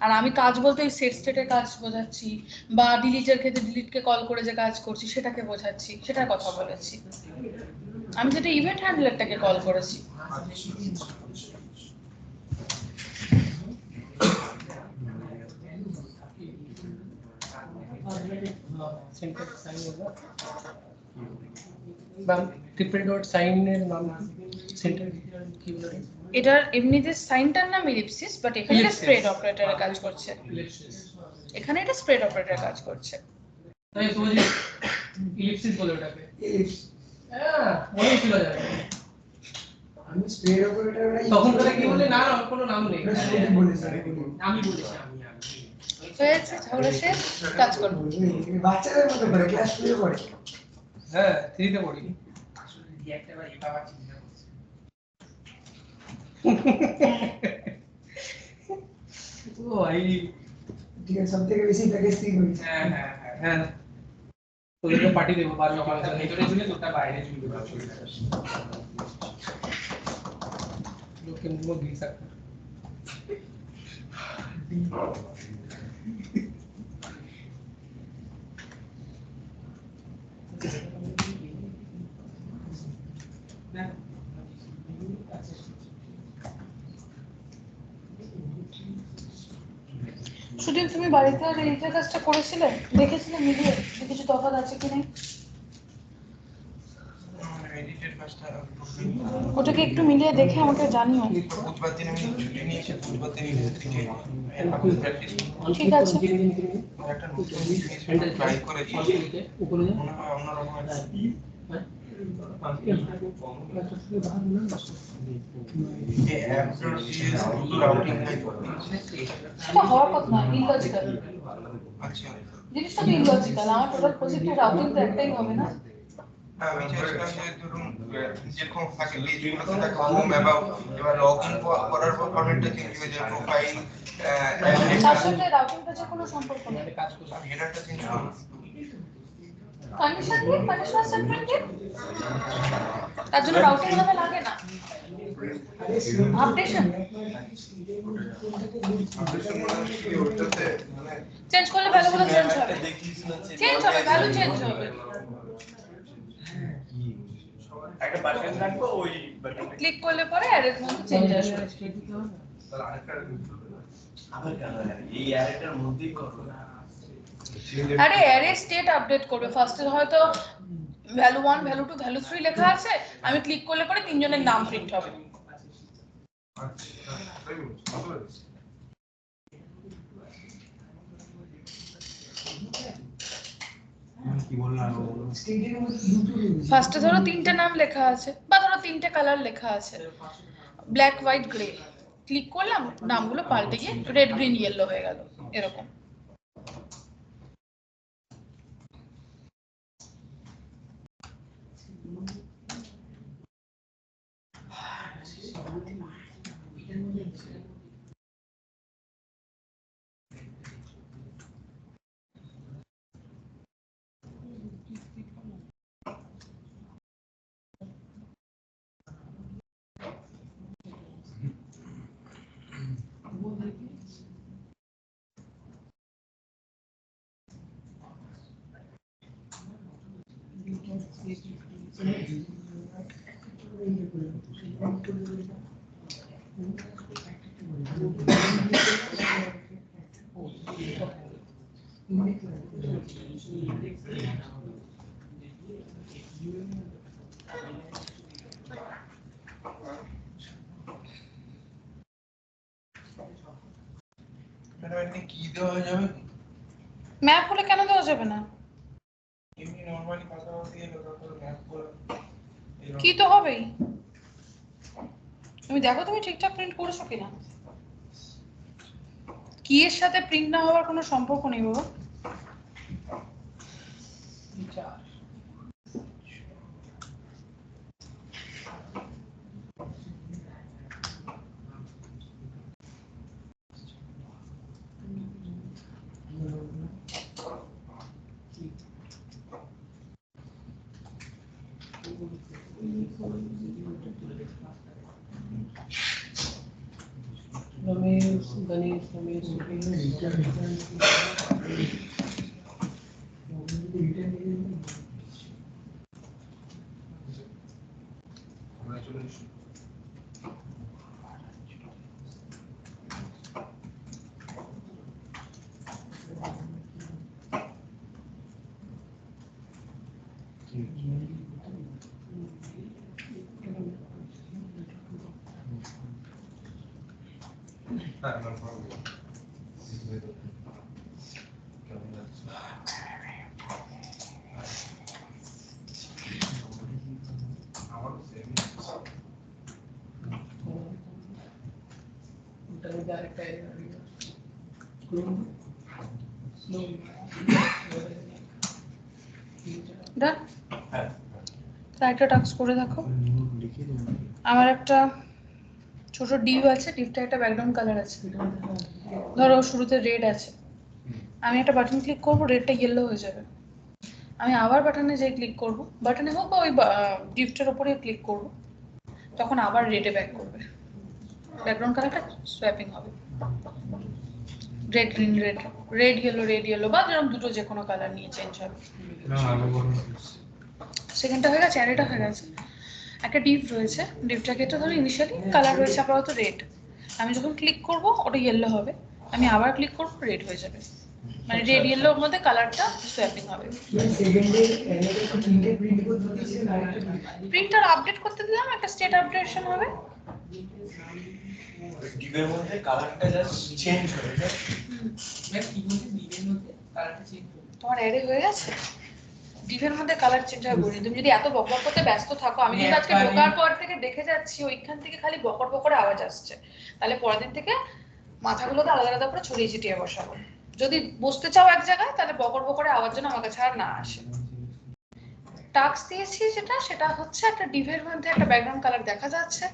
আর আমি কাজ বলতে ওই সেট স্টেটের কাজ বোঝাচ্ছি বা ডিলিটের ক্ষেত্রে ডিলিটকে কল করে যে কাজ করছি সেটাকে বোঝাচ্ছি সেটার কথা বলেছি আমি যেটা ইভেন্ট হ্যান্ডলারটাকে কল করেছি সিনট্যাক্স সাইন होगा বাম ট্রিপল ডট সাইন এর নাম সিনট্যাক্স কি বলে এটার এমনিতে সাইনটার নাম ইলিপসিস বাট এখানে এটা স্প্রেড অপারেটরের কাজ করছে এখানে এটা স্প্রেড অপারেটরের কাজ করছে তাই তো যে ইলিপসিস বলে ওটাকে হ্যাঁ মনে ছিল যাবে আমি স্প্রেড অপারেটর তখন তাহলে কি বলে না না কোনো নাম নেই বলেছি আমি বলেছি হয়েছে ঝগড়া শেষ কাজ করবো বাচ্চাদের মতো করে ক্লাস 2 এ পড়ে হ্যাঁ 3 তে পড়ি আসলে রিঅ্যাক্ট আবার এটা আবার চিন্তা করছি ও ভাই ঠিক আছে সবথেকে বেশি প্যাকেজ তুই করিস হ্যাঁ হ্যাঁ হ্যাঁ হ্যাঁ তোদেরকে পার্টি দেবো বার সকালে সকালটা ভিতরে ঝুলে তোটা বাইরে ঝুলে लोग के मुंह में घी सकता সুদীপ তুমি বাড়িতে আর এই কাজটা করেছিলে দেখেছিলে মিলিয়ে কিছু তফাৎ আছে কি নেই এডিটের কাজটা ওটাকে একটু মিলিয়ে দেখে আমাকে জানিও বুধবার দিন আমি ছুটি নিয়েছি বুধবার দিন থেকে প্র্যাকটিস ঠিক আছে একটা নতুন জিনিস ট্রাই করে দিয়েছি ऊपर जा মনে হয় অন্যরকম একটা এই অ্যাপ.js দুটো রাউটিং নাই সেটা হওয়ার কথা না ইলজিক্যাল আচ্ছা জিনিসটা তো ইলজিক্যাল আমার টোটাল প্রজেক্টের রাউটিং তো একটাই হবে না আমি চাইছিলাম যে ধরুন যেরকম থাকে পেজগুলোতে থাকে হোম অ্যাবাউট, এবার লগ ইন করার পর ফরম্যাটটা চেঞ্জ হয়ে যায়, প্রোফাইল তার সাথে রাউটিং পেজের কোনো সম্পর্ক নেই। হেডারটা চেঞ্জ করুন। কন্ডিশন দিয়ে কন্ডিশনাল স্টেটমেন্ট দিয়ে তার জন্য রাউটিং আমাদের লাগে না। আপডেশন চেঞ্জ করলে ভ্যালুগুলো চেঞ্জ হবে, ভ্যালু চেঞ্জ হবে। একটা বাটন রাখবো, ওই বাটন ক্লিক করলে পরে অ্যারের মধ্যে চেঞ্জ আসবে। আবার কেন এই অ্যারেটার মধ্যেই করো না? আরে অ্যারে স্টেট আপডেট করবে। ফার্স্টে হয়তো ভ্যালু 1 ভ্যালু 2 ভ্যালু 3 লেখা আছে, আমি ক্লিক করলে পরে তিনজনের নাম প্রিন্ট হবে। কি বললাম স্টেটের মধ্যে দুটো রয়েছে। ফার্স্টে ধরো তিনটে নাম লেখা আছে বা ধরো তিনটে কালার লেখা আছে, ব্ল্যাক হোয়াইট গ্রে, ক্লিক করলাম নামগুলো পাল্টে গিয়ে রেড গ্রিন ইয়েলো হয়ে গেল এরকম। ম্যাডাম এখানে কি দেওয়া যাবে? ম্যাপ হলে কেন দেওয়া যাবে না? এমনি নরমালি কথা বলতে গেলে তারপর ম্যাপ করে কি তো হবেই। তুমি দেখো তুমি ঠিকঠাক প্রিন্ট করেছো কিনা। কি এর সাথে প্রিন্ট না হওয়ার কোনো সম্পর্ক নেই বাবা। रमेश गणेश रमेश ডান। একটা টাস্ক করে দেখো। আমার একটা ছোট ডিভ আছে, ডিভটা একটা ব্যাকগ্রাউন্ড কালার আছে, ধরো শুরুতে রেড আছে, আমি একটা বাটন ক্লিক করব, রেডটা ইয়েলো হয়ে যাবে। আমি আবার বাটনে যেয়ে ক্লিক করব, বাটনে হোক বা ওই ডিভটার উপরে ক্লিক করব, তখন আবার রেডে ব্যাক করবে, ব্যাকগ্রাউন্ড কালারটা সোয়াপিং হবে। Red green red, red yellow বা যেরকম দুটো যে কোনো কালার নিয়ে চেঞ্জ হবে। সেকেন্ডটা হয়ে গেছে, অ্যারেটা হয়ে গেছে। একটা ডিভ রয়েছে, ডিভটাকে তো ধরো ইনিশিয়ালি কালার রয়েছে আপাতত রেড, আমি যখন ক্লিক করব ওটা ইয়েলো হবে, আমি আবার ক্লিক করব রেড হয়ে যাবে, মানে রেড ইয়েলোর মধ্যে কালারটা সোয়াপিং হবে। সেকেন্ডে অ্যারেটা তো তিনটে প্রিন্ট করতে দিয়েছে, আরেকটা প্রিন্টার আপডেট করতে দিলাম, একটা স্টেট আপডেশন হবে। ডিভের মধ্যে কালারটা জাস্ট চেঞ্জ হয়ে যায়। কি বলতে ডিভের মধ্যে কালারটা চেঞ্জ হবে? তোমার অ্যারে হয়ে গেছে, ডিভের মধ্যে কালার চেঞ্জ হয় বলি। তুমি যদি এত বকবক করতে ব্যস্ত থাকো, আমি কিন্তু আজকে ঢোকার পর থেকে দেখে যাচ্ছি ওইখান থেকে খালি বকর বকরে আওয়াজ আসছে, তাহলে পরের দিন থেকে মাথাগুলোকে আলাদা আলাদা করে ছড়িয়ে ছিটিয়ে বসাবো। যদি বসতে চাও এক জায়গায়, তাহলে বকর বকরে আওয়াজ যেন আমার কাছে আর না আসে। টাস্ক দিয়েছি যেটা সেটা হচ্ছে একটা ডিভের মধ্যে একটা ব্যাকগ্রাউন্ড কালার দেখা যাচ্ছে,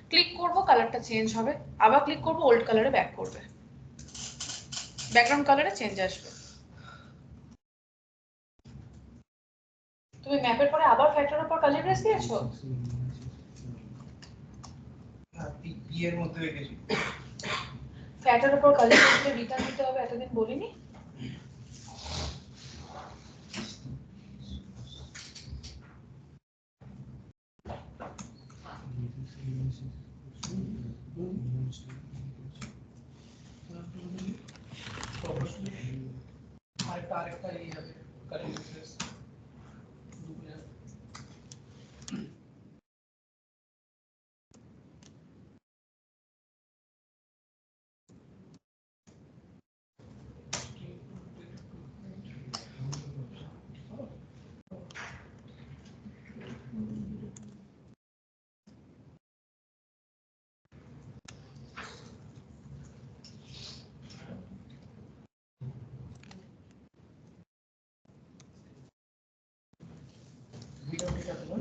ক্লিক করব কালারটা চেঞ্জ হবে, আবার ক্লিক করব ওল্ড কালারে ব্যাক করবে, ব্যাকগ্রাউন্ড কালারে চেঞ্জ আসবে। তুমি ম্যাপের পরে আবার ফ্যাক্টরের উপর কালি প্রেস দিয়েছো? পি এর মধ্যে রেখেছি। ফ্যাক্টরের উপর কালি প্রেস দিয়ে রিটার্ন দিতে হবে, এতদিন বলিনি? আরেকটা এই হবে কারেন্ট প্রেস দুপুরে।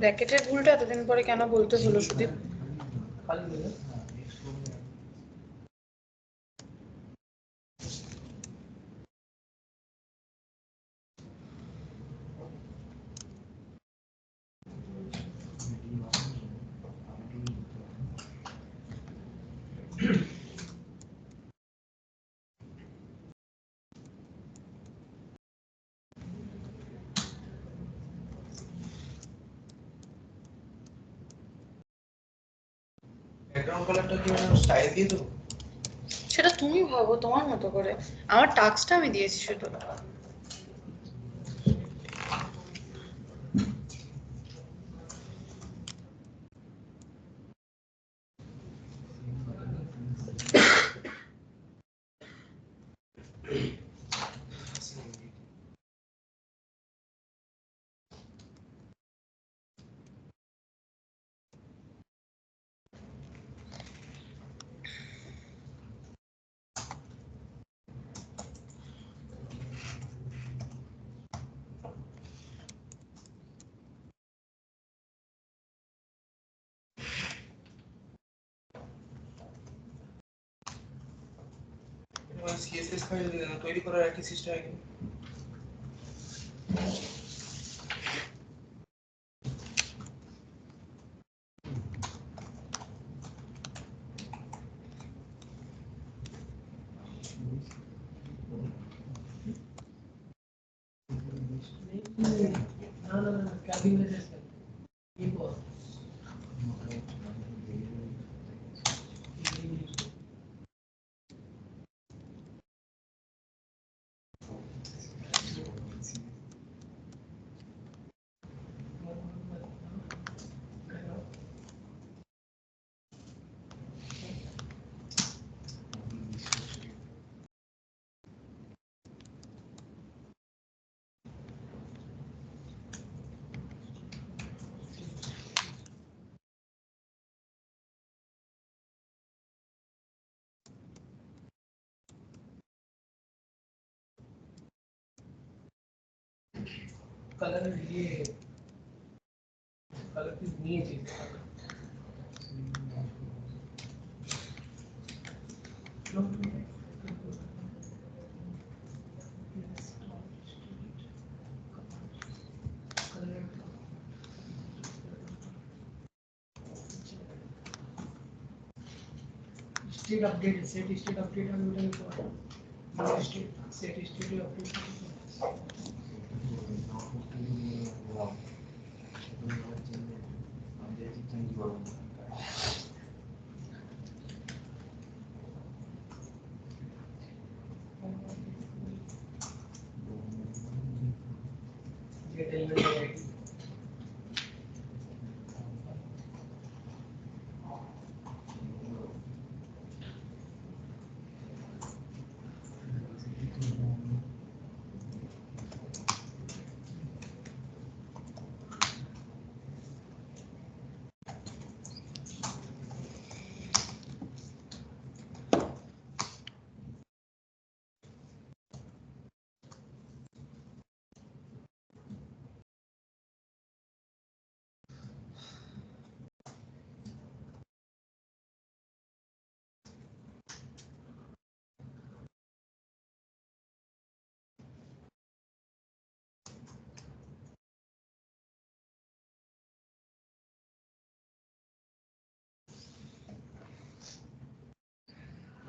ব্র্যাকেটের ভুলটা এতদিন পরে কেন বলতে হলো সুদীপ? খালি দেবে। ব্যাকগ্রাউন্ড কালারটা কি মানে স্টাইল দিয়ে দেবো? সেটা তুমি ভাবো তোমার মতো করে, আমার টাস্কটা আমি দিয়েছি শুধু। সিএসএস ফাইল তৈরি করার একই সিস্টেম এখানে। না না না ক্যাবিং মেসেজ কি বল कलर ये कलर की नहीं है चीज state update set state update है मुझे state set state update get email ID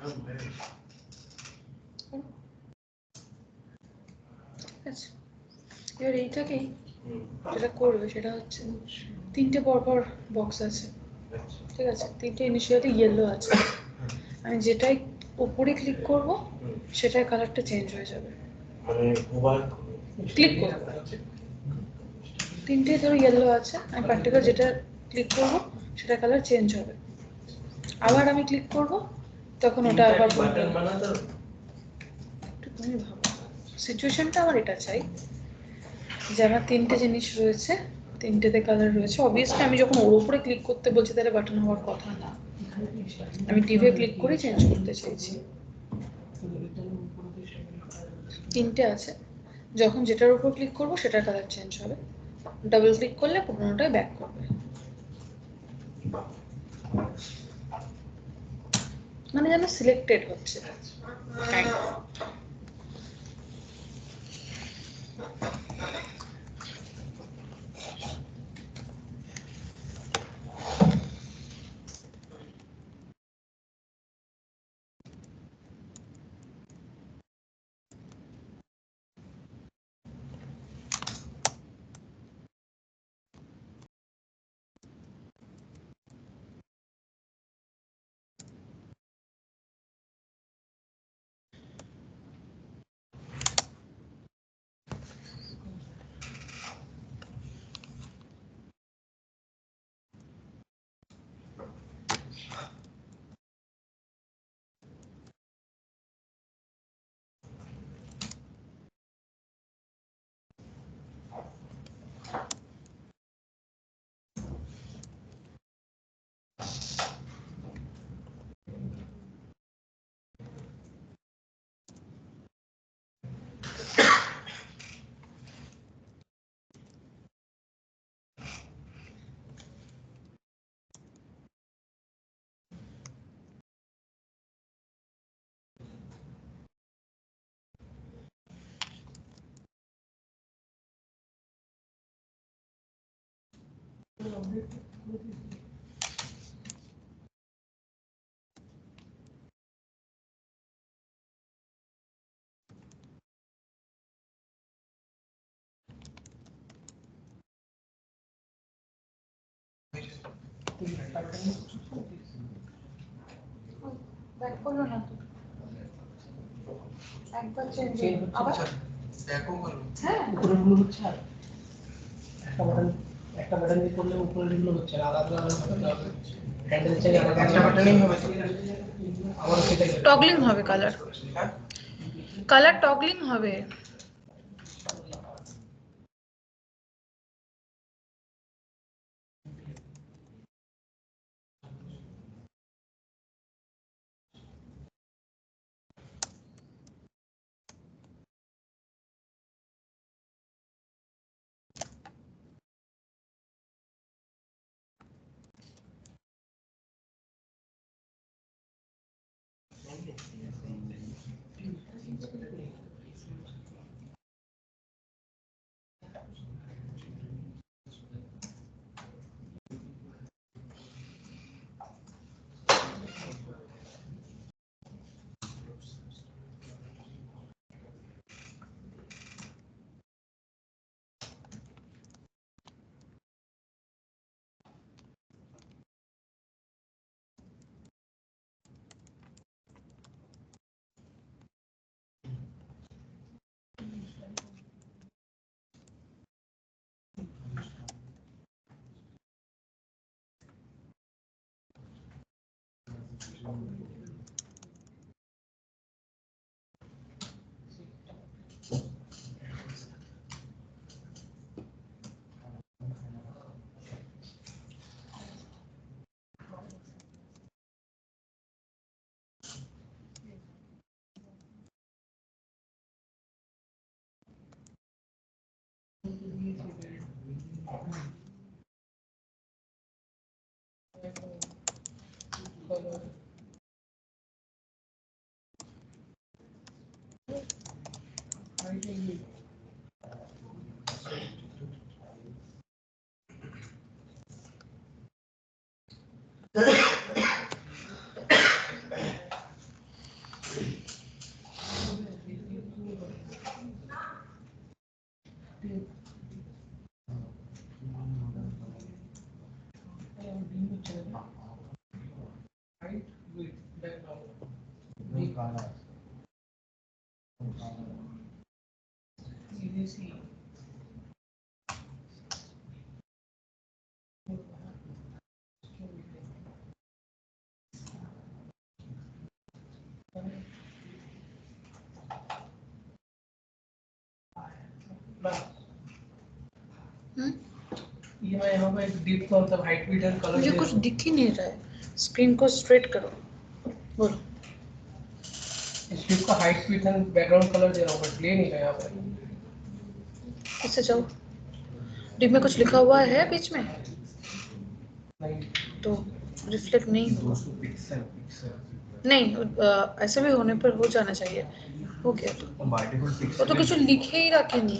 ঠিক আছে, এবার এইটাকেই যেটা করবে সেটা হচ্ছে তিনটে পরপর বক্স আছে, ঠিক আছে, তিনটে ইনিশিয়ালি ইয়েলো আছে, আমি যেটাই উপরে ক্লিক করব সেটার কালারটা চেঞ্জ হয়ে যাবে, মানে ওভার ক্লিক করব তিনটে ধরো ইয়েলো আছে, আমি পার্টিকুলার যেটা ক্লিক করব সেটা কালার চেঞ্জ হবে, আবার আমি ক্লিক করব তখন ওটা আবার বাটন বানাতো একটু তুমি ভাবো, সিচুয়েশনটা আমার এটা চাই যে আমার তিনটে জিনিস রয়েছে, তিনটেতে কালার রয়েছে, অবভিয়াসলি আমি যখন ওর উপরে ক্লিক করতে বলছি তাহলে বাটন হওয়ার কথা না, আমি টিভি ক্লিক করে চেঞ্জ করতে চাইছি, তিনটে আছে, যখন যেটার উপর ক্লিক করব সেটার কালার চেঞ্জ হবে, ডাবল ক্লিক করলে পুরোনোটাই ব্যাক করবে, মানে যেন সিলেক্টেড হচ্ছে kind of. ব্যাক করলো না তো, একবার চেঞ্জ হলো আবার, দেখো বলো হ্যাঁ উপরে গুলো হচ্ছে আর একটা বাটন দিয়ে করলে উপরে গুলো হচ্ছে আর আলাদা আলাদা করতে হবে, হ্যান্ডেল চাই আলাদা একটা বাটনেই হবে তো? আবার সেটাই টগলিং হবে কালার, হ্যাঁ কালার টগলিং হবে, ये मैं यहाँ पे डीप का मतलब हाइट विड्थ एंड कलर मुझे कुछ दिख ही नहीं रहा है, स्क्रीन को स्ट्रेट करो, बोलो। इस डीप का height width and background colour दे रहा हूँ बट ले नहीं रहा यहाँ पे। इससे जाओ, डिप में कुछ लिखा हुआ है बीच में नहीं तो रिफ्लेक्ट नहीं होगा। 200 पिक्सल नहीं ऐसे भी होने पर हो जाना चाहिए। हो गया तो মাল্টিপল ও পিক্সেল তো কিছু লিখেই রাখেনি,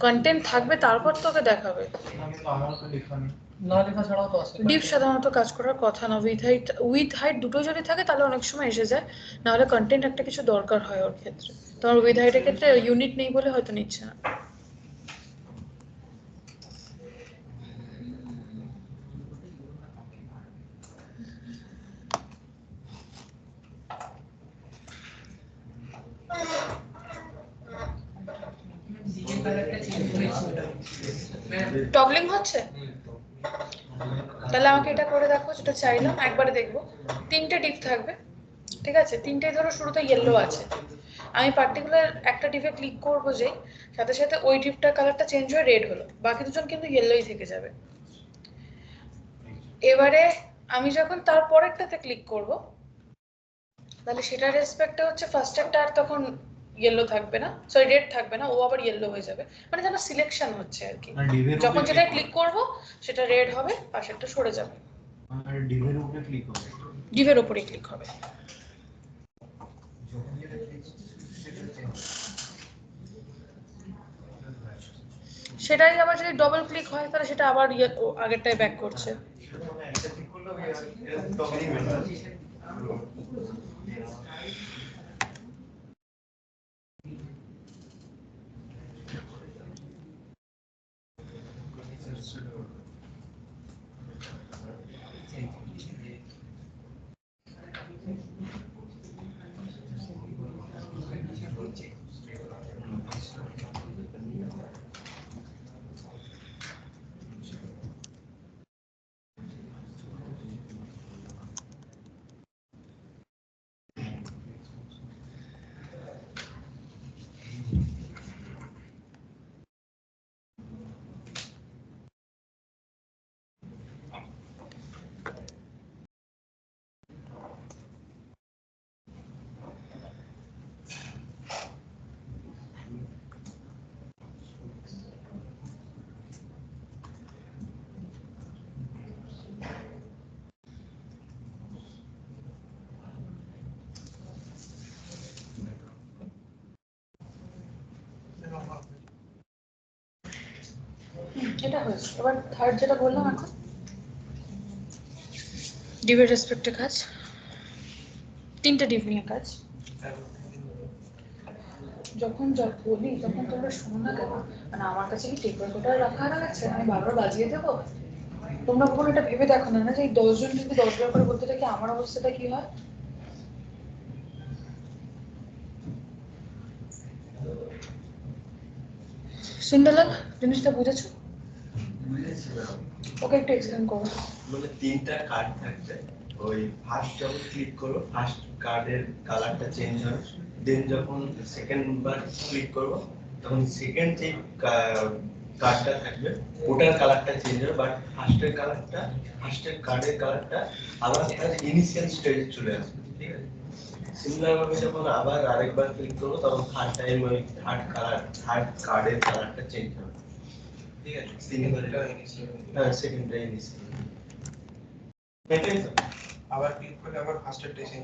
কন্টেন্ট থাকবে তারপর তোকে দেখাবে। কিন্তু আমার তো লেখা নেই না লেখা ছাড়াও তো আসতে ডিপ সাধারণত কাজ করার কথা না, উইথ হাইট দুটো যদি থাকে তাহলে অনেক সময় এসে যায়, না হলে কন্টেন্ট একটা কিছু দরকার হয় ওর ক্ষেত্রে। তোমার উইথ হাইটের ক্ষেত্রে ইউনিট নেই বলে হয়তো নিচ্ছে না। ডিজে কালারটা চেঞ্জ হয়েছে। টগলিং হচ্ছে, তাহলে আমাকে এটা করে দেখো যেটা চাইলাম, একবারে দেখবো। তিনটে ডিপ থাকবে, ঠিক আছে? তিনটে ধরো শুরুতে ইয়েলো আছে, আমি পার্টিকুলার একটা ডিপে ক্লিক করবো যেই, সাথে সাথে ওই ডিপটার কালারটা চেঞ্জ হয়ে রেড হলো, বাকি দুজন কিন্তু ইয়েলোই থেকে যাবে। এবারে আমি যখন তারপরেরটাতে ক্লিক করব, তাহলে সেটার রেসপেক্টে হচ্ছে ফার্স্টেরটা আর তখন ইয়েলো থাকবে না, সরি রেড থাকবে না, ও আবার ইয়েলো হয়ে যাবে, মানে যেন সিলেকশন হচ্ছে আর কি। যখন যেটা ক্লিক করব সেটা রেড হবে, পাশেরটা সরে যাবে। আর ডিভের উপরে ক্লিক করব, ডিভের উপরে ক্লিক হবে। সেটাই আবার যদি ডবল ক্লিক হয় তাহলে সেটা আবার আগেরটায় ব্যাক করছে। একটা ঠিক করলে এরকম তখনই বেটার। এটা হয়েছে। এবার থার্ড যেটা বললাম, এখন ডিভের রেসপেক্টে কাজ, তিনটা ডিভ নিয়ে কাজ। যখন বলি তখন তোমরা শোনো না কেন? মানে আমার কাছে কি টেপ রেকর্ডার রাখা আছে, আমি বারবার বাজিয়ে দেবো? তোমরা কখনো এটা ভেবে দেখো না যে এই 10 জন যদি 10 বার করে বলতে থাকে আমার অবস্থাটা কি হয়? সিন্ডালাল জিনিসটা বুঝেছো? ওকে একটু এক্সপ্লেন করো। মানে তিনটা কার্ড থাকবে, ওই ফার্স্ট যখন ক্লিক করো ফার্স্ট কার্ডের কালারটা চেঞ্জ হয়, দেন যখন সেকেন্ড বার ক্লিক করবো তখন সেকেন্ড যে কার্ডটা থাকবে ওটার কালারটা চেঞ্জ হবে, বাট ফার্স্টের কার্ডের কালারটা আবার তার ইনিশিয়াল স্টেজে চলে আসবে, ঠিক আছে? সিমিলার ভাবে যখন আবার আরেকবার ক্লিক করবো তখন থার্ড টাইম ওই থার্ড কার্ডের কালারটা চেঞ্জ হবে, ঠিক আছে? হ্যাঁ, সেকেন্ডটা ইনিশিয়াল। আবার ক্লিক করলে আবার ফার্স্টের টেসিং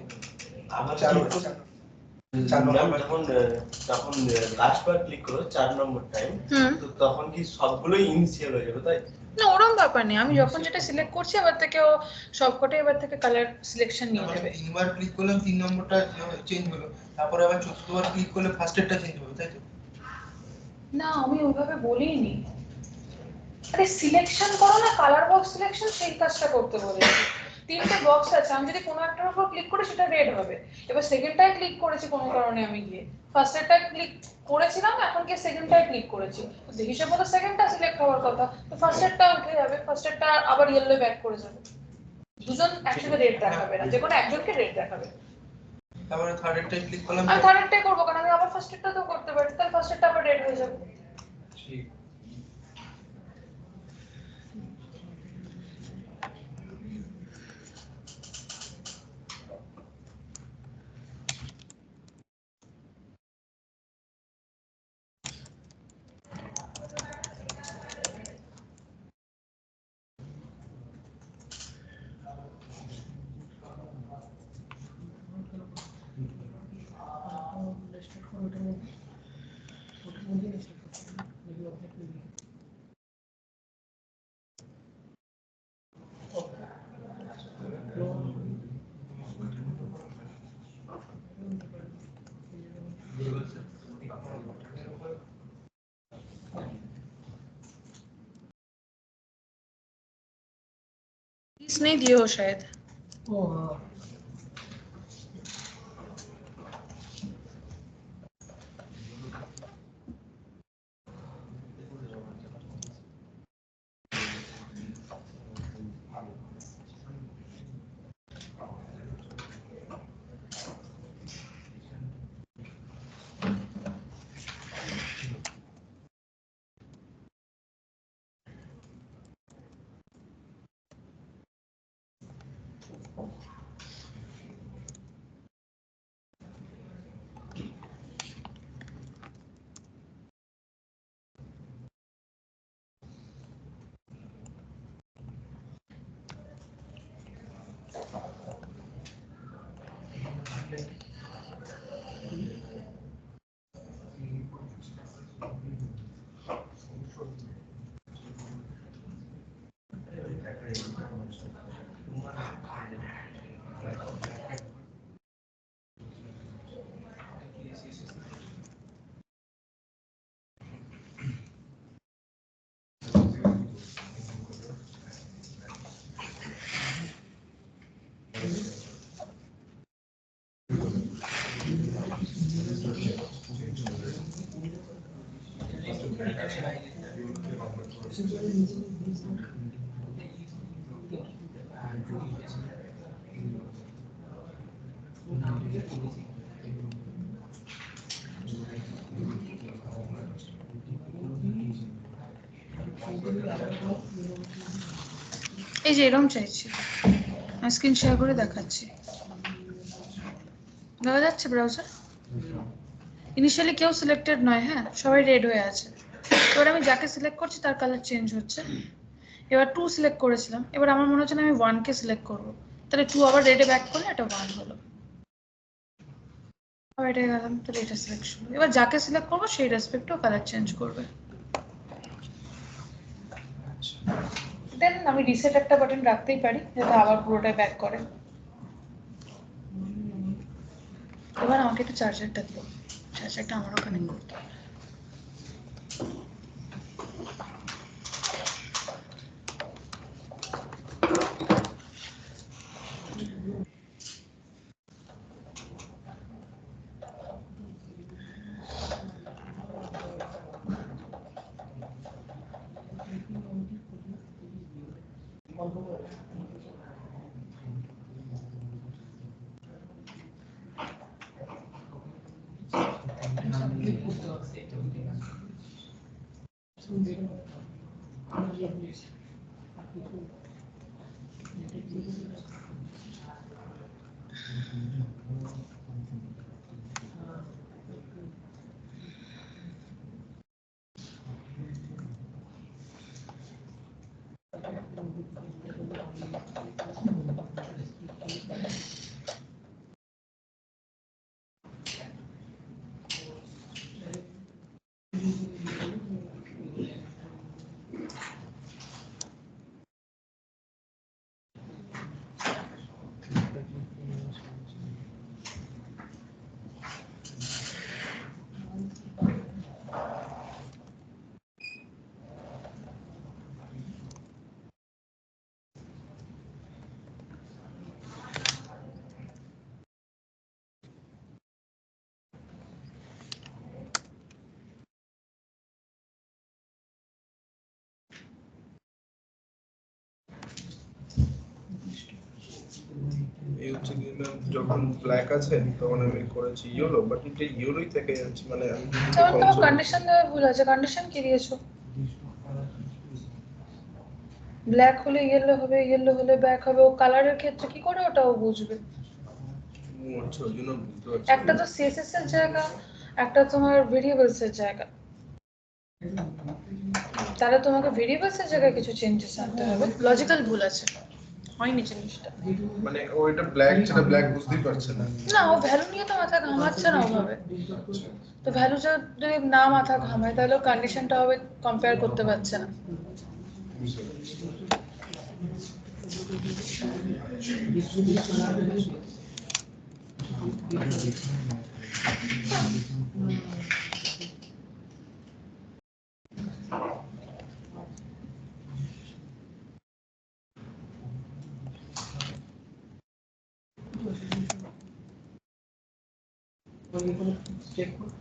আবার চার নম্বর যখন লাস্ট বার ক্লিক করো 4 নম্বর টাইম, তো তখন কি সবগুলোই ইনিশিয়াল হয়ে যাবে, তাই? না, ওরকম ব্যাপার নেই, আমি যখন যেটা সিলেক্ট করছি এবার থেকে ও সবকটাই এবার থেকে কালার সিলেকশন নিয়ে নেবে। তিনবার ক্লিক করলাম 3 নম্বরটা চেঞ্জ হলো, তারপরে আবার চতুর্থবার ক্লিক করলে ফার্স্টেরটা চেঞ্জ হবে, তাই তো? না, আমি ওইভাবে বলিনি। আরে সিলেকশন করো না, কালার বক্স সিলেকশন, সেই কাজটা করতে বলেছি। তিনটে বক্স আছে, আমি যদি কোনো একটার উপর ক্লিক করি সেটা রেড হবে। এবার সেকেন্ডটায় ক্লিক করেছি কোনো কারণে, আমি গিয়ে ফার্স্টেরটায় ক্লিক করেছিলাম, এখন গিয়ে সেকেন্ডটায় ক্লিক করেছি, তো হিসেবে তো সেকেন্ডটা সিলেক্ট হওয়ার কথা, তো ফার্স্টেরটা উঠে যাবে, ফার্স্টেরটা আবার ইয়েলো ব্যাক করে যাবে, দুজন একসাথে রেড দেখাবে না, যে কোনো একজনকে রেড দেখাবে। তারপরে থার্ডেরটাই ক্লিক করলাম। আমি থার্ডেরটাই করবো, কারণ আমি আবার ফার্স্টেরটা তো করতে পারি, তাহলে ফার্স্টেরটা আবার রেড হয়ে যাবে। ঠিক। इस नहीं दिए हो शायद। ओ हाँ এই যে এরকম চাইছি, আমি স্ক্রিন শেয়ার করে দেখাচ্ছি, দেখা যাচ্ছে ব্রাউজার? ইনিশিয়ালি কেউ সিলেক্টেড নয়, হ্যাঁ সবাই রেড হয়ে আছে। এবার আমি যাকে সিলেক্ট করছি তার কালার চেঞ্জ হচ্ছে। এবার 2 সিলেক্ট করেছিলাম, এবার আমার মনে হচ্ছে না আমি 1 কে সিলেক্ট করব, তাহলে 2 আবার রেডে ব্যাক করলে এটা 1 হলো, আবার এটা গেলাম, তাহলে এটা সিলেকশন। এবার যাকে সিলেক্ট করবো সেই রেসপেক্টেও কালার চেঞ্জ করবে। দেন আমি রিসেট একটা বাটন রাখতেই পারি যাতে আবার পুরোটাই ব্যাক করে। এবার আমাকে একটা চার্জারটা দিও, চার্জারটা আমারও কানেক্ট করতে হবে। যখন ব্ল্যাক আছে তখন আমি করেছি ইয়েলো, বাট এটা ইয়েলোই থেকে যাচ্ছে, মানে আমি তখন তোমার কন্ডিশন দেওয়া ভুল আছে। কন্ডিশন কি দিয়েছো? ব্ল্যাক হলে ইয়েলো হবে, ইয়েলো হলে ব্ল্যাক হবে। ও কালারের ক্ষেত্রে কি করে ওটাও বুঝবে? আচ্ছা, ওই জন্য বুঝতে পারছি। একটা তো সিএসএস এর জায়গা, একটা তোমার ভেরিয়েবলস এর জায়গা। তাহলে তোমাকে ভেরিয়েবলস এর জায়গায় কিছু চেঞ্জেস আনতে হবে। লজিক্যাল ভুল আছে, হয়নি জিনিসটা। মানে ওইটা ব্ল্যাক, যেটা ব্ল্যাক বুঝতেই পারছে না। না, ও ভ্যালু নিয়ে তো মাথা ঘামাচ্ছে না ওভাবে। তো ভ্যালু যদি না মাথা ঘামায় তাহলে কন্ডিশনটা হবে কম্পেয়ার করতে পারছে না। চেক করো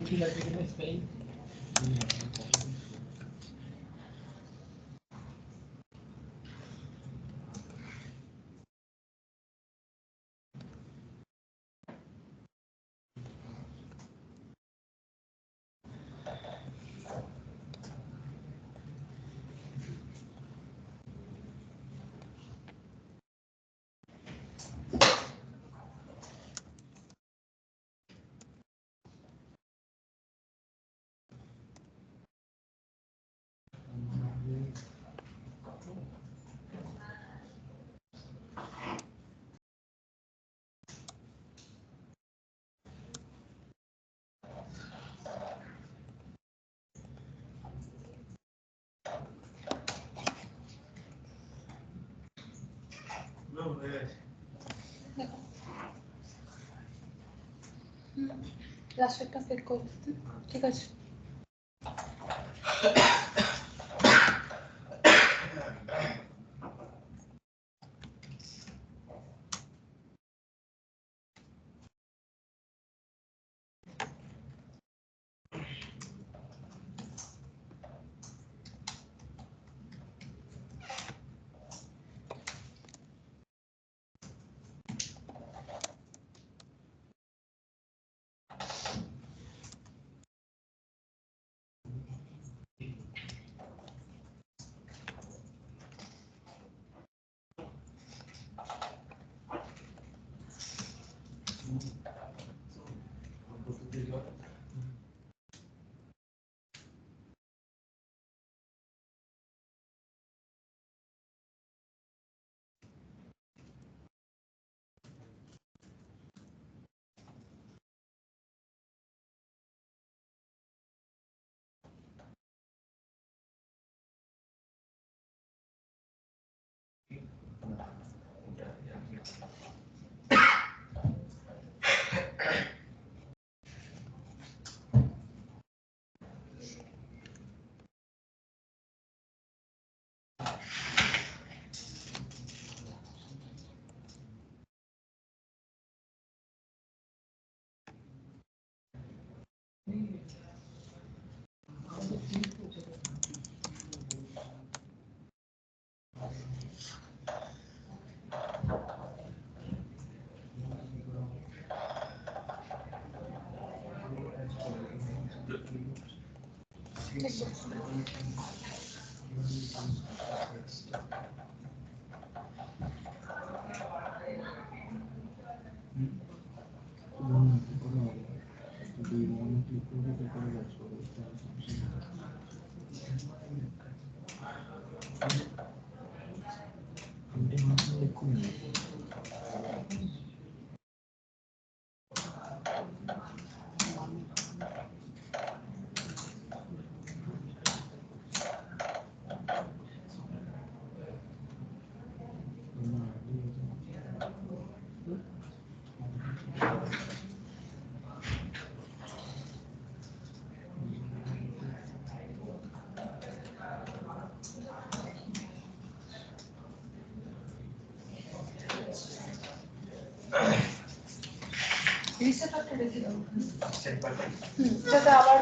ঠিক আছে কিনা স্পেলিং। লাস্ট একটা ফিল করো, ঠিক আছে? যাতে আবার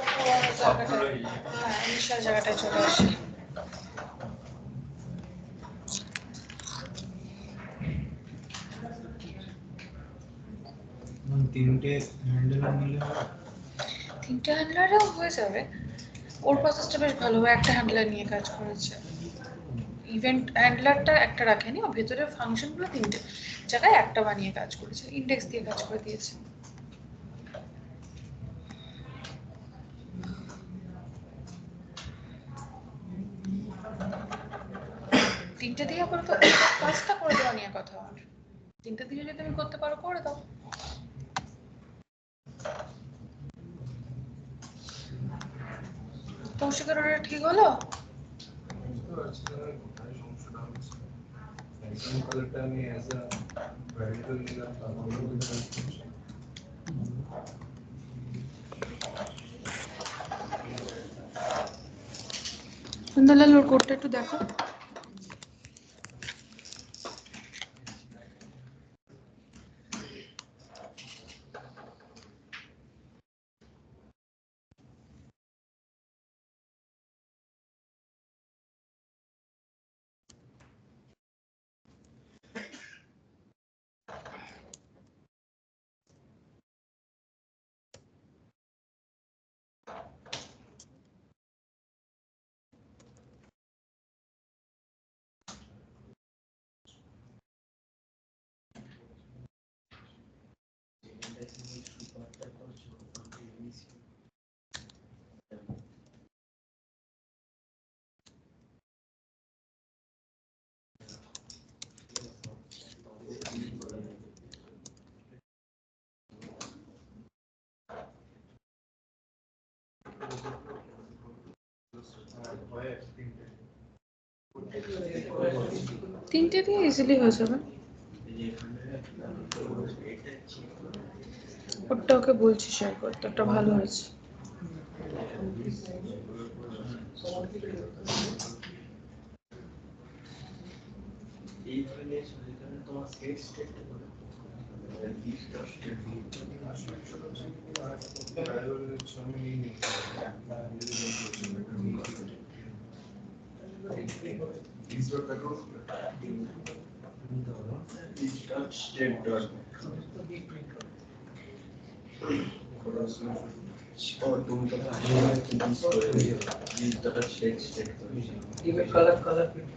ইনিশিয়াল জায়গাটায় চলে আসে। তিনটে হ্যান্ডেল নিলে তিনটে হ্যান্ডলারও হয়ে যাবে। ওর প্রসেসটা বেশ ভালো, ও একটা হ্যান্ডলার নিয়ে কাজ করেছে। ইভেন্ট হ্যান্ডলারটা একটা রাখেনি, ও ভেতরের ফাংশনগুলো তিনটে জায়গায় একটা বানিয়ে কাজ করেছে, ইন্ডেক্স দিয়ে কাজ করে দিয়েছে। তিনটে দিয়ে আপাতত কাজটা করে দেওয়া নিয়ে কথা আমার। তিনটে দিয়ে যদি তুমি করতে পারো করে দাও। কৌশিকের ওটা ঠিক হলো? সমস্যাটা হচ্ছে একদম কালারটা আমি অ্যাজ আ ভ্যারিয়েবল নিলাম, তারপরে সুন্দরলাল ওর কোডটা একটু দেখো। তিনটে দিয়ে ইজিলি হয়ে যাবে। ওটা ওকে বলছি শেয়ার করতে, ওটা ভালো হয়েছে। এইভাবে সেখানে তোমার সেট স্টেট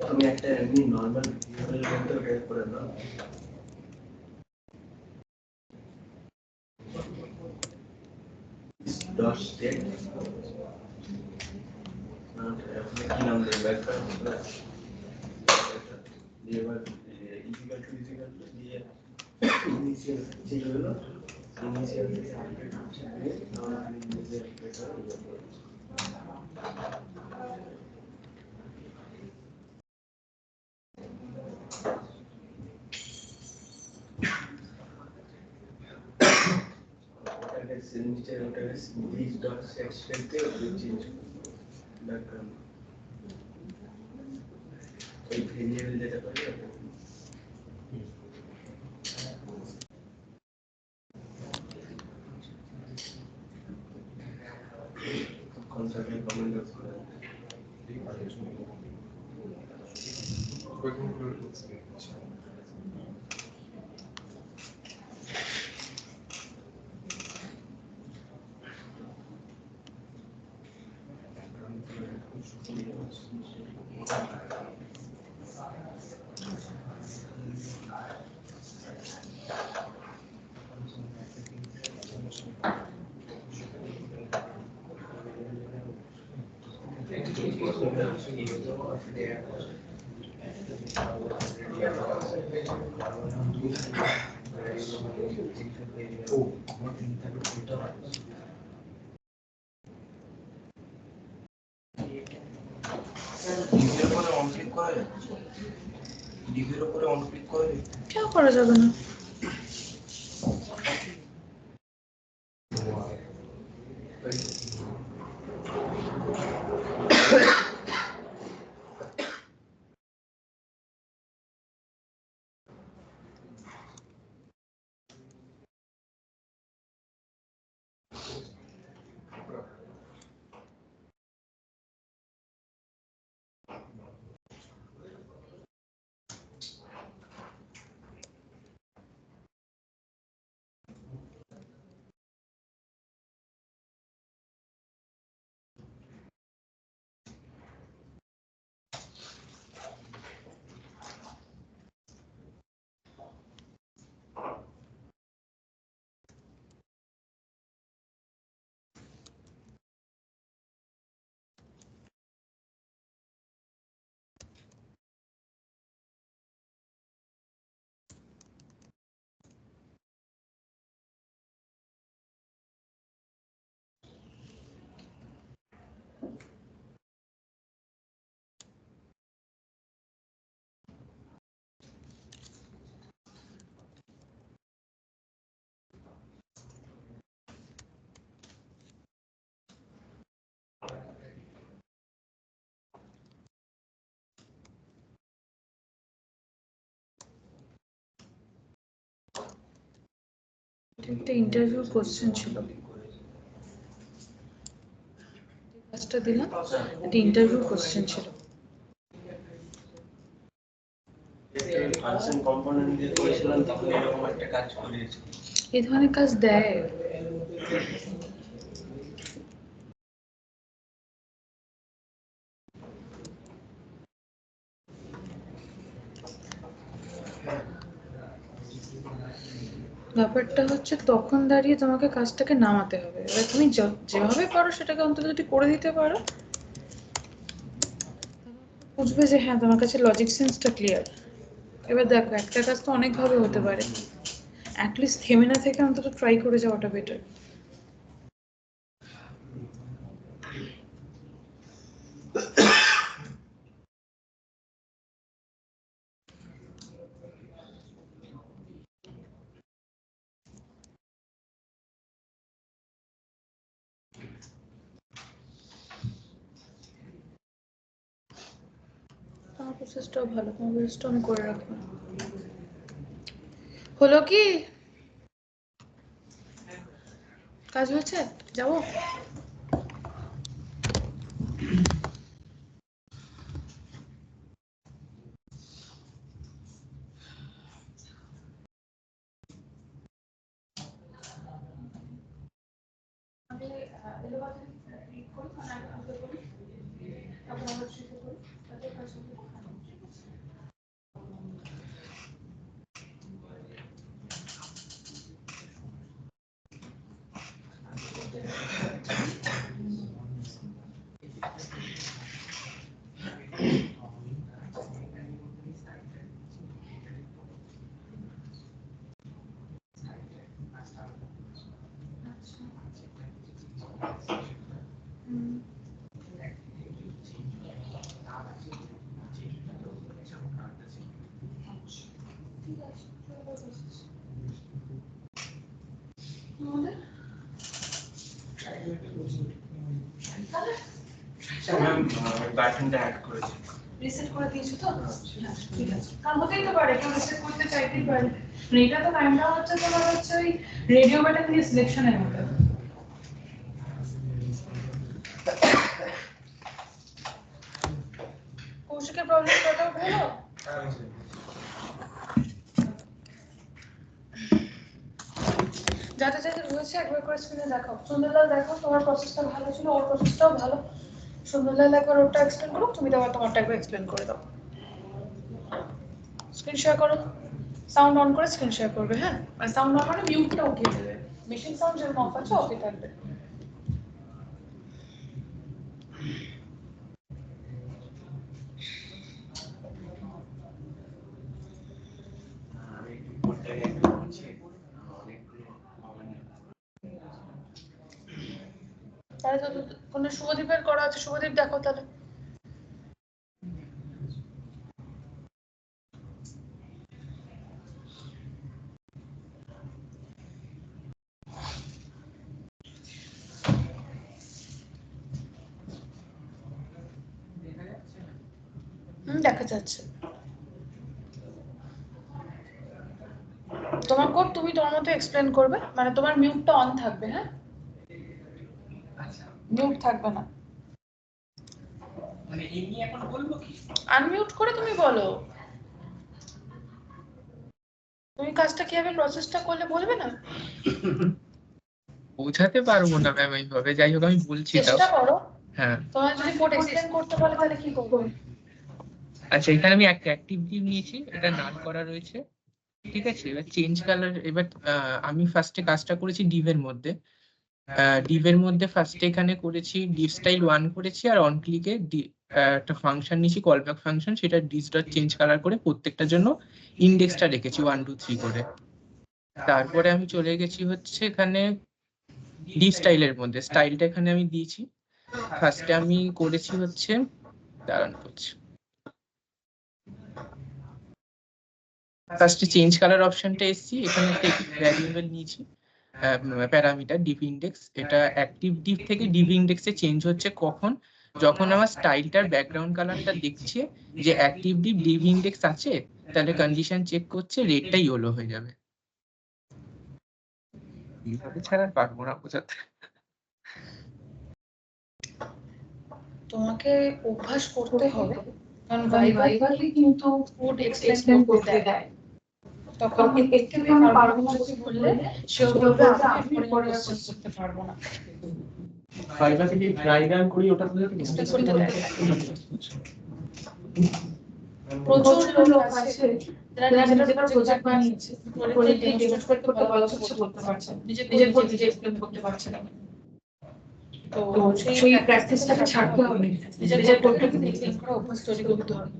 তুমি একটা এমনি নর্মাল করে দাও। Dot state কি নাম দেবে ব্যাকগ্রাউন্ড দিয়ে এবার ইজিক্যাল টু দিয়ে ইনিশিয়াল চেঞ্জ হলো, ইনিশিয়াল থেকে আপডেট হচ্ছে দিয়ে আমরা নিজে ওটাকে নিচে ওটাকে দিস ডট সেট স্টেটে চেঞ্জ ব্যাকগ্রাউন্ড এই ভেরিয়েবল যেটা করে কনসার্টে কমেন্ট করে ডিভির উপরে অন ক্লিক করা যায়, ডিভির উপরে অন ক্লিক করা যায়, কেন করা যাবে না? একটা ইন্টারভিউ কোশ্চেন ছিল, কাজটা দিলাম, একটা ইন্টারভিউ কোশ্চেন ছিল। ফাংশন কম্পোনেন্ট দিয়ে করেছিলাম তখন এরকম একটা কাজ করেছি। এই ধরনের কাজ দেয়। ব্যাপারটা হচ্ছে তখন দাঁড়িয়ে তোমাকে কাজটাকে নামাতে হবে। এবার তুমি যেভাবে পারো সেটাকে অন্তত যদি করে দিতে পারো, বুঝবে যে হ্যাঁ তোমার কাছে লজিক সেন্সটা ক্লিয়ার। এবার দেখো একটা কাজ তো অনেকভাবে হতে পারে, অ্যাটলিস্ট থেমে না থেকে অন্তত ট্রাই করে যাওয়াটা বেটার। তোমার প্রসেসটাও ভালো, তোমার প্রসেসটা আমি করে রাখবো। হলো কি কাজ হয়েছে? যাবো? বাটনটা অ্যাড করেছি। রিসেট করে দিয়েছো তো? হ্যাঁ ঠিক আছে, কারণ হতেই তো পারে কেউ রিসেট করতে চাইতেই পারে। এটা তো কাইন্ড অফ হচ্ছে তোমার হচ্ছে ওই রেডিও বাটন দিয়ে সিলেকশনের মতো। কৌশিকের প্রবলেম সর্ট আউট হলো? যাতে যাতে রয়েছে একবার করে স্ক্রিনে দেখাও। সুন্দরলাল দেখো তোমার প্রসেসটা ভালো ছিল, ওর প্রসেসটাও ভালো। সুন্দরলাল একবার ওটা এক্সপ্লেন করো, তুমি তোমারটা একবার এক্সপ্লেন করে দাও। স্ক্রিন শেয়ার করো, সাউন্ড অন করে স্ক্রিন শেয়ার করবে। হ্যাঁ মানে সাউন্ড অন মানে মিউটটা উঠিয়ে দেবে, মেশিন সাউন্ড যেরকম অফ আছে অফই থাকবে। তাহলে তো কোনো শুভদীপের করা আছে, শুভদীপ দেখো তাহলে। দেখা যাচ্ছে তোমার কোড, তুমি তোমার মতো এক্সপ্লেন করবে, মানে তোমার মিউটটা অন থাকবে। হ্যাঁ মিউট থাকবে না, মানে এমনি এখন বলবো কি? আনমিউট করে তুমি বলো। তুমি কাজটা কিভাবে প্রসেসটা করলে বলবে না? বোঝাতে পারবো না ম্যাম এইভাবে, যাই হোক আমি বলছি তাও। চেষ্টা করো। হ্যাঁ তোমার যদি কোড এক্সপ্লেন করতে বলে তাহলে কি করবে? আচ্ছা, এখানে আমি একটা অ্যাক্টিভ ডিভ নিয়েছি, এটা নাল করা রয়েছে, ঠিক আছে। এবার চেঞ্জ কালার, এবার আমি ফার্স্টে কাজটা করেছি ডিভের মধ্যে। ডিভের মধ্যে ফার্স্টে এখানে করেছি ডিভ স্টাইল 1 করেছি, আর অন ক্লিকে একটা ফাংশন নিয়েছি কল ব্যাক ফাংশন, সেটা ডিস ডট চেঞ্জ কালার করে প্রত্যেকটার জন্য ইন্ডেক্সটা রেখেছি 1 2 3 করে। তারপরে আমি চলে গেছি হচ্ছে এখানে ডিভ স্টাইলের মধ্যে, স্টাইলটা এখানে আমি দিয়েছি। ফার্স্টে আমি করেছি হচ্ছে, দাঁড়ান করছি, ফার্স্টে চেঞ্জ কালার অপশনটা এসেছি, এখানে একটা ভ্যারিয়েবল নিয়েছি প্যারামিটার ডিভ ইন্ডেক্স। এটা অ্যাক্টিভ ডিভ থেকে ডিভ ইন্ডেক্সে চেঞ্জ হচ্ছে কখন, যখন আমার স্টাইলটার ব্যাকগ্রাউন্ড কালারটা দেখছে যে অ্যাক্টিভ ডিভ ইন্ডেক্স আছে, তাহলে কন্ডিশন চেক করছে, রেটটা ইয়েলো হয়ে যাবে। এইভাবে ছাড়া আর পারবো না বোঝাতে। তোমাকে অভ্যাস করতে হবে, কারণ ভাইভাতে কিন্তু ফুড এক্সপ্লেন করতে দেয়, তখন একটু পারবো না বললে সেও বলবে আমি পরে কোশ্চেন করতে পারবো না। ভাইভা থেকে ড্রাই রান করি ওটা Explain করতে দেয়। প্রচুর লোক আছে যারা নিজেরা প্রজেক্ট বানিয়েছে, করে ডেমনস্ট্রেট করতে বলা হচ্ছে বলতে পারছে না, নিজের বলতে যে এক্সপ্লেন করতে পারছে না। তো সেই প্র্যাকটিসটাকে ছাড়তে হবে, নিজের প্রোডাক্টকে এক্সপ্লেন করা অভ্যাস তৈরি করতে হবে।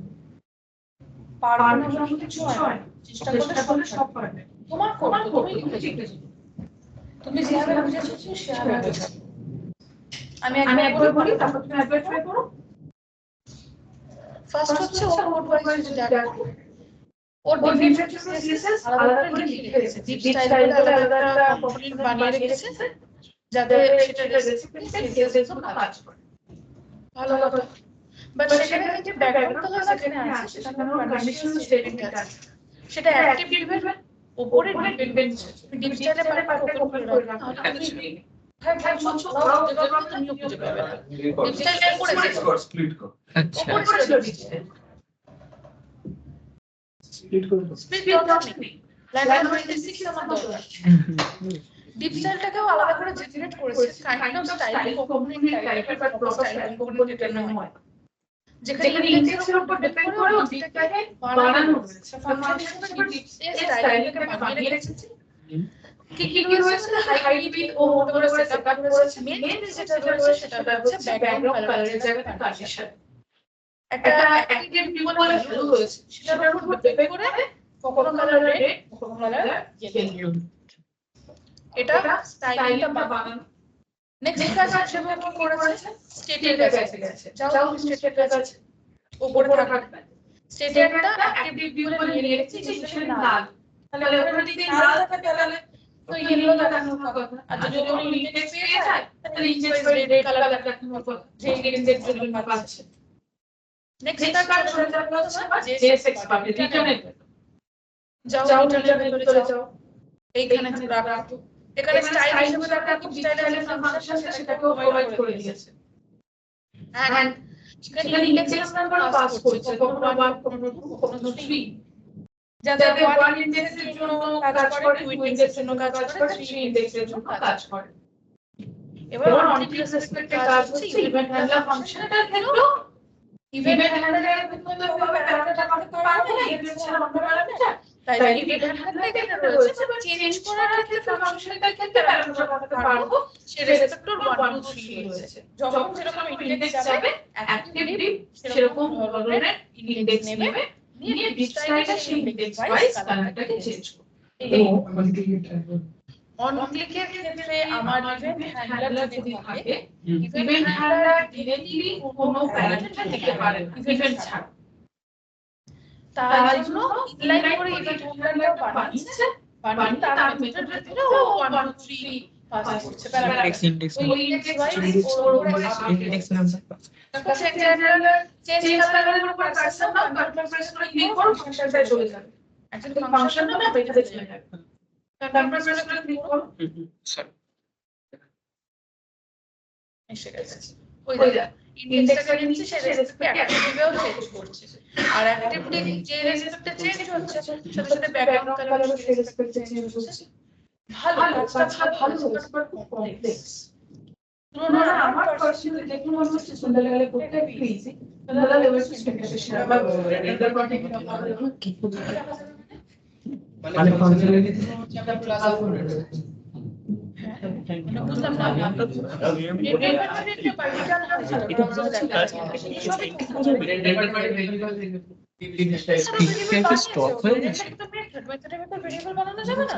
পারবো না বলে কিছু হয়, চেষ্টা করলে সব পারবে। তোমার করতে তুমি শিখেছো, তুমি যেভাবে বুঝেছো সেভাবে বুঝো। আমি একবার বলি, তারপর তুমি একবার ট্রাই করো। ফার্স্ট হচ্ছে ওর কোড ওয়াইজ যদি দেখো, ওর ডিফারেন্ট সিএসএস আলাদা করে লিখে রেখেছে, ডিপ স্টাইল বলে আলাদা একটা কম্পোনেন্ট বানিয়ে রেখেছে, যাতে সেটা রেসিপি সিএসএস এর কাজ করে। ভালো কথা। বাট সেখানে যে ব্যাকগ্রাউন্ড কালার যেখানে আছে সেখানে ওর কন্ডিশনাল স্টেটমেন্ট আছে, সেটা অ্যাক্টিভ ডিপেন্ড উপরে ডিপেন্ড। ডিপ স্টাইলে পারফেক্ট ওপেন করে রাখো, তাহলে তুমি স্প্লিট কর। আচ্ছা ডিপ স্টাইলটাকেও আলাদা করে জেনারেট করেছে, কাইন্ড অফ স্টাইল কম্পোনেন্ট টাইপের বা প্রপার স্টাইল কম্পোনেন্ট এটা নয়, যেখানে ইন্ডেক্সের উপর ডিপেন্ড করে ডিপটাকে বানানো হয়েছে। ফাংশন হিসেবে ডিপ স্টাইলটাকে বানিয়ে রেখেছে। কি রয়েছে হাইট বিট ও মোটরে সেটআপ করেছে। মেইন যেটা রয়েছে সেটা হচ্ছে ব্যাকগ্রাউন্ড কালারের জায়গাতে ট্রানজিশন, একটা অ্যাক্টিভ বলে ভ্যালু রয়েছে, সেটার উপর ডিপেন্ড করে কখনো কালার রেড কখনো কালার ইয়েলো। এটা স্টাইলটা বানানো। নেক্সট কাজ হিসেবে কি করেছে, স্টেটের কাছে গেছে। যাও স্টেটের কাছে উপরে থাকবে, স্টেটটা অ্যাক্টিভ বলে নিয়ে রেখেছি, সেটা লাল। তাহলে ওখানে যদি লাল থাকে তাহলে তো ইয়েলো দেখানোর কথা, আর যদি ওর ইন্ডেক্স পেয়ে যায় তাহলে ইন্ডেক্স বাই রেড কালার দেখানোর কথা, যে ইন্ডেক্স জন্য পাচ্ছে। নেক্সট কাজ হয়ে যাবে হচ্ছে জেএসএক্স পাবে, রিটার্নের যাও রিটার্নের ভিতরে যাও, এইখানে রাখো। এখানে স্টাইল হিসেবে রাখো, স্টাইলের ফাংশন আছে সেটাকেও প্রোভাইড করে দিয়েছে। এন্ড সেখানে ইন্ডেক্স নাম্বার পাস করছে, কখনো 1 কখনো 2 কখনো 3, যাতে 1 ইন্ডেক্সের জন্য কাজ করে, 2 ইন্ডেক্সের জন্য কাজ করে, 3 ইন্ডেক্সের জন্য কাজ করে। এবার অনলি রেসপেক্টেড কাজ হচ্ছে ইভেন্ট হ্যান্ডলার ফাংশনটা থাকলো। ইভেন্ট হ্যান্ডলারের ভিতরে হবে প্যারামিটার থাকতে পারবে না, ইভেন্ট ছাড়া অন্য প্যারামিটার। তাই ইভেন্ট হ্যান্ডলার এখানে রয়েছে, বাট চেঞ্জ করার ক্ষেত্রে ফাংশনটার ক্ষেত্রে প্যারামিটার থাকতে পারবো। সে রেসপেক্টর 1 2 3 রয়েছে। যখন যেরকম ইন্ডেক্স যাবে অ্যাক্টিভ ডিপ সেরকম ধরনের ইন্ডেক্স নেবে, নিয়ে ডিপ স্টাইলটা সেই ইন্ডেক্স ওয়াইজ কালারটাকে চেঞ্জ করবে। এই অন ক্লিকের ক্ষেত্রে আমার ইভেন্ট হ্যান্ডলার যদি থাকে, ইভেন্ট হ্যান্ডলার ডিরেক্টলি কোনো প্যারামিটার দিতে পারে ইভেন্ট ছাড়া। তার জন্য ইনলাইন করে ইভেন্ট হ্যান্ডলারটা বানিয়েছে, বানিয়ে তার মেথডের ভিতরে ও 1 2 3 পাস করছে প্যারামিটার। ইন্ডেক্স ওই ইন্ডেক্স ওয়াইজ ইন্ডেক্স নাম্বার তারপর হ্যান্ডলার চেঞ্জ কালারের উপর পারসন না কন্ট্রোল প্রেস করে ক্লিক করো, ফাংশনটা চলে যাবে। একজন ফাংশনটা না বেরিয়ে চলে যাবে। কন্ট্রোল প্রেস করে ক্লিক করো, সরি এসে গেছে। ওই যা ইন্ডেক্সটাকে নিচে সে রেসপেক্ট অ্যাক্টিভেও চেঞ্জ করছে, আর অ্যাক্টিভলি যে রেসপেক্টে চেঞ্জ হচ্ছে সাথে সাথে ব্যাকগ্রাউন্ড কালারও সেই রেসপেক্টে চেঞ্জ হচ্ছে। ভালো কাজটা ভালো হচ্ছে, বাট কমপ্লেক্স। তুলনা আমার পার্সোনালি দেখুন হচ্ছে সন্ধ্যাবেলা করতে একটু ইজি, সন্ধ্যাবেলা লেভেল সিস্টেমটা শেয়ার বা রেন্ডার পার্টিকুলার মডেল কি মানে ফাংশনালিটি আমরা ক্লাস করে বুঝলাম না আমি রেন্ডার পার্টিকুলার পার্টিকুলার এটা স্টপ হয়ে গেছে। ভেরিয়েবল বানানো যাবে না?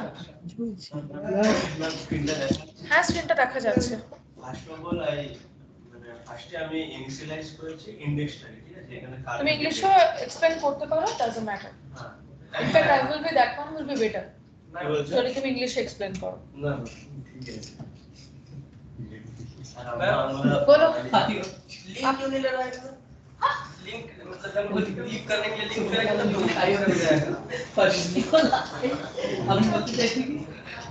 হ্যাঁ স্ক্রিনটা দেখা যাচ্ছে। ফার্স্ট অফ অল ফার্স্টে আমি ইনিশিয়ালাইজ করেছি ইন্ডেক্সটাকে, ঠিক আছে? এখানে তুমি ইংলিশে এক্সপ্লেন করতে পারো, ডাজন্ট ম্যাটার। হ্যাঁ, in fact I will be that one will be better. কি বলছো? যদি তুমি ইংলিশে এক্সপ্লেন করো। না ঠিক আছে। बोलो लिंक क्यों नहीं ले रहा है? लिंक मतलब जब क्लिक करने के लिए लिंक करेंगे तो टाइम हो जाएगा। हम बोलते थे कि